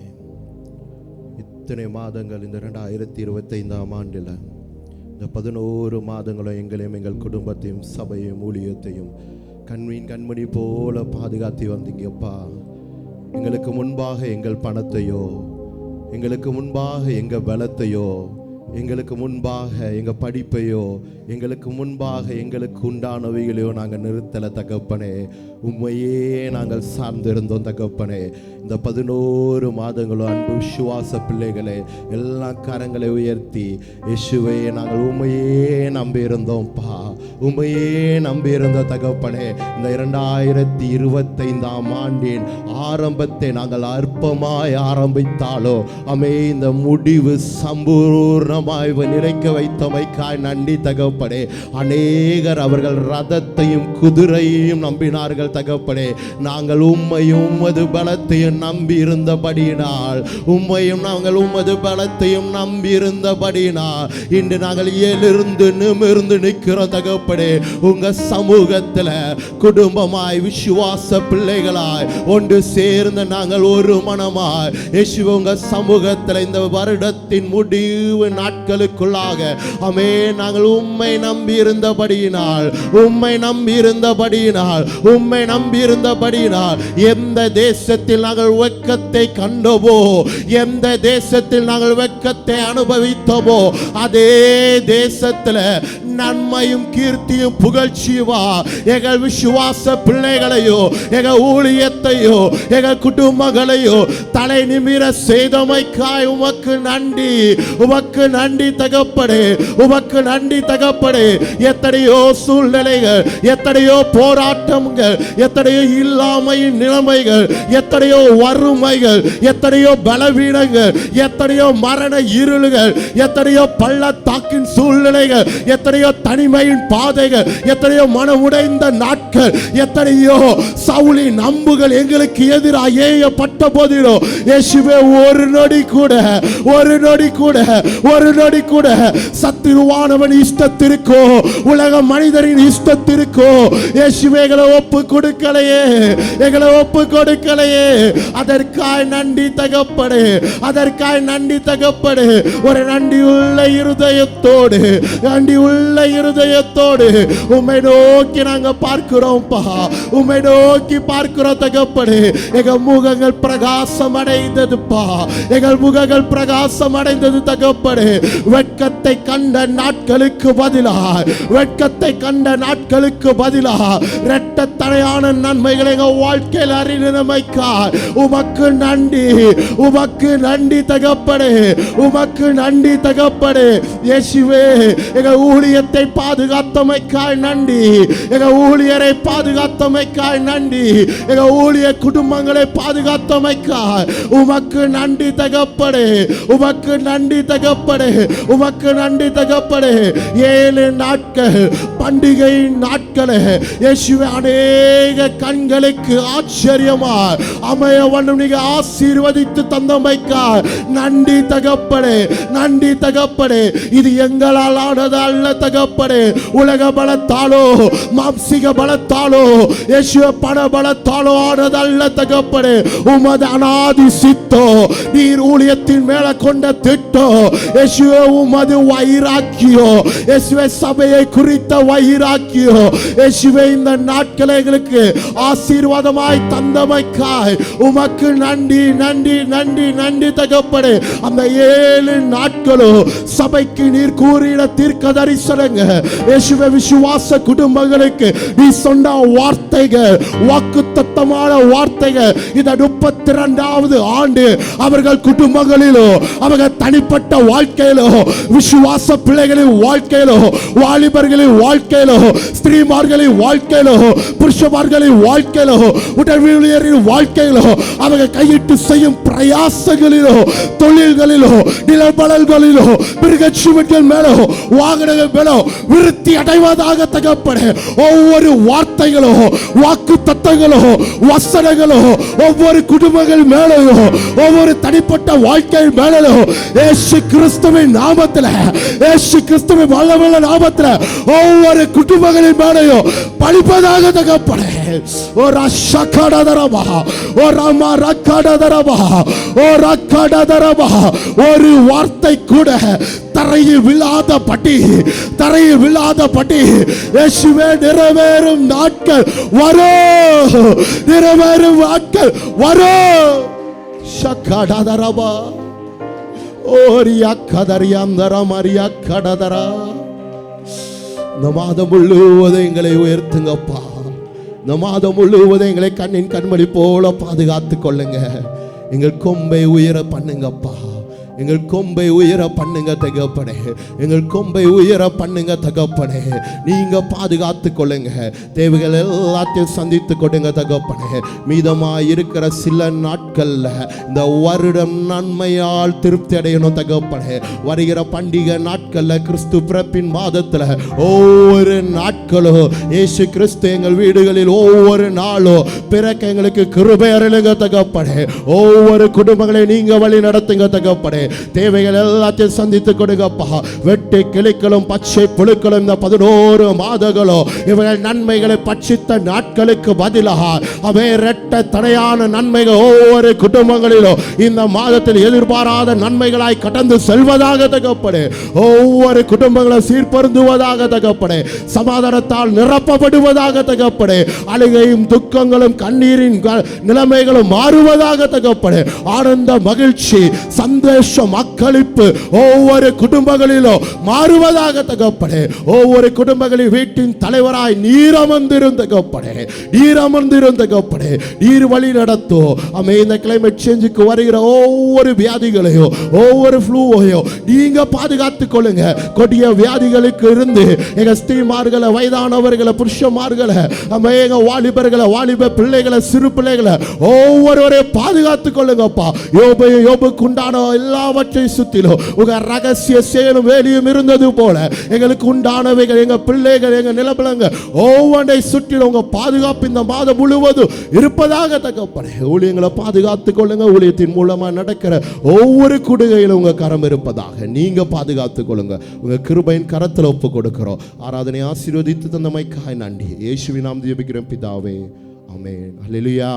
இத்தனை மாதங்கள் இந்த 2025ஆம் ஆண்டில் இந்த 11 மாதங்களும் எங்களையும் எங்கள் குடும்பத்தையும் சபையும் ஊழியத்தையும் கண்மணி போல பாதுகாத்து வந்தீங்கப்பா. எங்களுக்கு முன்பாக எங்கள் பணத்தையோ, எங்களுக்கு முன்பாக எங்கள் பலத்தையோ, எங்களுக்கு முன்பாக எங்கள் படிப்பையோ, எங்களுக்கு முன்பாக எங்களுக்கு உண்டானவைகளையோ நாங்கள் நிறுத்தலை தகப்பனே. உண்மையே நாங்கள் சார்ந்திருந்தோம் தகப்பனே. இந்த 11 மாதங்களும் அன்பு விசுவாச பிள்ளைகளே எல்லாம் கரங்களை உயர்த்தி இயேசுவே நாங்கள் உண்மையே நம்பியிருந்தோம்ப்பா. உண்மையே நம்பியிருந்த தகப்பனே. இந்த 2025ஆம் ஆண்டின் ஆரம்பத்தை நாங்கள் அற்பமாய் ஆரம்பித்தாலோ அமே இந்த முடிவு சம்பூர்ண பூரணமாய் நிறைக்க வைத்தமைக்காய் நன்றி தகப்பனே. அநேகர் அவர்கள் ரதத்தையும் குதிரையையும் நம்பினார்கள் தகப்பனே. நாங்கள் உம்மையும் உமது பலத்தையும் நம்பி இருந்தபடியினால் நாங்கள் உமது பலத்தையும் நம்பி இருந்தபடியினால் இன்று நாங்கள் எழுந்து நிமிர்ந்து நிற்கிறோம் தகப்பனே. உங்க சமூகத்தில் குடும்பமாய் விசுவாச பிள்ளைகளாய் ஒன்று சேர்ந்து நாங்கள் ஒரு மனமாய் இயேசுவே உங்க சமூகத்தில் இந்த வருடத்தின் முடிவு நாட்களுக்குள்ளாக ஆமே நாங்கள் உம்மை நம்பி இருந்தபடியினால் எந்த தேசத்தில் நாங்கள் வெட்கத்தை கண்டோமோ, எந்த தேசத்தில் நாங்கள் வெட்கத்தை அனுபவித்தோமோ, அதே தேசத்தில் நன்மையும் கீர்த்தியும் புகழ்ச்சியுமா எங்கள் விசுவாச பிள்ளைகளையோ எங்கள் ஊழியத்தையோ எங்கள் குடும்பங்களையோ தலை நிமிர செய்தமைக்காய் உமக்கு நன்றி தகப்பனே. எத்தனையோ சூழ்நிலைகள், எத்தனையோ போராட்டங்கள், எத்தனையோ இல்லாமையின் நிலைமைகள், எத்தனையோ வறுமைகள், எத்தனையோ பலவீனங்கள், எத்தனையோ மரண இருள்கள், எத்தனையோ பள்ளத்தாக்கின் சூழ்நிலைகள், எத்தனையோ தனிமையின் பாதைகள், எத்தனையோ மனமுடைந்த நாட்கள், எத்தனையோ சவுலின் அம்புகள் எங்களுக்கு எதிராக ஏயப்பட்ட போதிலும் இயேசுவே ஒரு நொடி கூட சத்துருவானவன் இஷ்டத்திற்கோ உலக மனிதரின் இஷ்டத்திற்கோ இயேசுவே எங்களை ஒப்பு கொடுக்கலையே. அதற்காய் நன்றி தகப்பனே. ஒரு நன்றியுள்ள இருதயத்தோடு உம்மை நோக்கி நாங்க பார்க்கிறோம்ப்பா. உம்மை நோக்கி பார்க்கிறோம் தகப்பனே. எங்கள் முகங்கள் பிரகாசம் அடைந்தது தகப்பனே. வெட்கத்தை கண்ட நாட்களுக்கு பதிலாக இரட்டத்தனையான நன்மைகளை எங்கள் வாழ்க்கையில் அறிந்தமைக்காய் உமக்கு நன்றி தகப்பனே. இயேசுவே எங்கள் ஊழியத்தை பாதுகாத்தமைக்காய் நன்றி. எங்கள் ஊழியரை பாதுகாத்தமைக்காய் நன்றி. எங்கள் ஊழிய குடும்பங்களை பாதுகாத்தமைக்காய் உமக்கு நன்றி தகப்பனே. 7 நாட்கள் பண்டிகை நாட்களே இயேசுவே அநேக கண்களுக்கு ஆச்சரியமாய் அமைய வண்ணம் நீங்க ஆசீர்வதித்து தந்தமைக்காய் நன்றி தகப்பனே. இது எங்களால் ஆனது அல்ல தகப்பனே. உலக பலத்தாலோ மாம்சிக பலத்தாலோ இயேசுவே பண பலத்தாலோ ஆனது அல்ல தகப்பனே. உமது அநாதி சித்தோ நீர் ஊழியத்தின் மேல கொண்ட திட்டோ இயேசுவே உமது வைராக்கியோ இயேசுவே சபையை குறித்த வைராக்கியோ இயேசுவே இந்த நாட்களை எங்களுக்கு ஆசீர்வாதமாய் தந்தமைக்காய் உமக்கு நன்றி தகப்பனே. அந்த 7 நாட்களும் சபைக்கு நீர் கூறின தீர்க்க தரிசனங்க இயேசுவே விசுவாச குடும்பங்களுக்கு நீ சொன்ன வார்த்தைகள் வாக்குத்தத்தமான வார்த்தைகள் இந்த 32வது ஆண்டு அவர்கள் குடும்பங்களிலோ அவர்கள் தனிப்பட்ட வாழ்க்கையிலோ விசுவாச பிள்ளைகளின் வாழ்க்கையிலோ வாலிபர்களின் வாழ்க்கையிலோ ஸ்திரீமார்களின் வாழ்க்கையிலோ புருஷமார்களின் வாழ்க்கையிலோ உடல்வியலின் வாழ்க்கையிலோ அவர்கள் கையிட்டு செய்யும் பிரயாசங்களிலோ தொழில்களிலோ நிலப்பலன்களிலோ மிருகஜீவன்கள் மேலோ வாகனங்கள் மேலோ விருத்தி அடைவதாக தகப்பனே. ஒவ்வொரு வார்த்தைகளோ வாக்கு தத்தங்களோ வசனங்களோ ஒவ்வொரு குடும்பங்கள் மேலோ ஒவ்வொரு தனிப்பட்ட வாழ்க்கை மேலோ இயேசு கிறிஸ்துவின் நாமத்தில் வல்லமையுள்ள நாமத்தில் ஒவ்வொரு குடும்பங்களின் மேலோ பழிப்பதாக தகப்பனே. ஒரு வார்த்தை கூட தரையில் விழாதபடி இயேசுவே நிறைவேறும் நாட்கள் வரும். ஷக்கடதரபா ஓரியா கதரியாந்தரா மரியா கடதரா. இந்த மாதம் முழுவதும் எங்களை உயர்த்துங்கப்பா. இந்த மாதம் முழுவதும் எங்களை கண்ணின் கண்மணி போல பாதுகாத்து கொள்ளுங்க. எங்கள் கொம்பை உயர பண்ணுங்கப்பா. எங்கள் கொம்பை உயர பண்ணுங்க தகப்பனே, எங்கள் கொம்பை உயர பண்ணுங்க தகப்பனே. நீங்க பாதுகாத்து கொள்ளுங்க, தேவைகள் எல்லாத்தையும் சந்தித்து கொடுங்க தகப்பனே. மீதமாய் இருக்கிற சில நாட்கள்ல இந்த வருடம் நன்மையால் திருப்தி அடையணும் தகப்பனே. வருகிற பண்டிகை நாட்கள்ல, கிறிஸ்து பிறப்பின் மாதத்துல ஒவ்வொரு நாட்களும் இயேசு கிறிஸ்து எங்கள் வீடுகளில் ஒவ்வொரு நாளும் பிறக்க எங்களுக்கு கிருபை அருளுங்க தகப்பனே. ஒவ்வொரு குடும்பங்களை நீங்க வழி நடத்துங்க தகப்பனே. தேவைகள் எல்லாத்தையும் சந்தித்து கொடுங்கப்பா. வெட்டி கிளிகளும் பச்சை புழுக்களும் இந்த 11 மாதங்களும் இவர்கள் நன்மைகளை பட்சித்த நாட்களுக்கு பதிலாக அவை இரட்ட தடையான நன்மைகள் ஒவ்வொரு குடும்பங்களிலும் இந்த மாதத்தில் எதிர்பாராத நன்மைகளாய் கடந்து செல்வதாக தகப்பனே. ஒவ்வொரு குடும்பங்களும் சீர்பருந்துவதாக தகப்பனே. சமாதானத்தால் நிரப்பப்படுவதாக தகப்பனே. அழுகையும் துக்கங்களும் கண்ணீரின் நிலைமைகளும் மாறுவதாக தகப்பனே. ஆனந்த மகிழ்ச்சி சந்தோஷம் அக்களிப்பு ஒவ்வொரு குடும்பங்களிலும் மாறுவதாக தகப்பனே. ஒவ்வொரு குடும்பங்களின் வீட்டின் தலைவராய் நீர் அமர்ந்திருந்த தகப்பனே, நீர் அமர்ந்திருந்த தகப்பனே. நீர் வழி நடத்தும் அமே. இந்த கிளைமேட் சேஞ்சுக்கு வருகிற ஒவ்வொரு வியாதிகளையும் ஒவ்வொரு ஃப்ளூவையும் நீங்க பாதுகாத்துக் கொள்ளுங்க. கொடிய வியாதிகளுக்கு இருந்து எங்க ஸ்திரீமார்களை, வயதானவர்களை, புருஷமார்களை, அமே எங்க வாலிபர்களை, வாலிப பிள்ளைகளை, சிறு பிள்ளைகளை ஒவ்வொருவரையும் பாதுகாத்துக் கொள்ளுங்கப்பா. யோபுக்கு உண்டான எல்லாவற்றை சுத்திலும் உங்க ரகசிய செயலும் வேலியும் இருந்தது போல எங்களுக்கு உண்டானவைகள், எங்க பிள்ளைகள், எங்க நிலப்பலங்க ஒவ்வொன்றை சுற்றிலும் உங்க பாதுகாப்பு இந்த மாதம் முழுவதும் இருப்பதாக தகப்பனே. ஊழியங்களை பாதுகாத்துக் கொள்ளுங்க. ஊழியத்தின் மூலமா நடக்கிற ஒவ்வொரு குடுகையிலும் உங்க கரம் இருப்பதாக நீங்க பாதுகாத்துக் கொள்ளுங்க. உங்க கிருபையின் கரத்தில் ஒப்பு கொடுக்கிறோம். ஆராதனை ஆசீர்வதித்து தந்தமைக்காய் நன்றி. இயேசுவின் நாமத்தில் ஜெபிக்கிறோம் பிதாவே, ஆமென். அல்லேலூயா.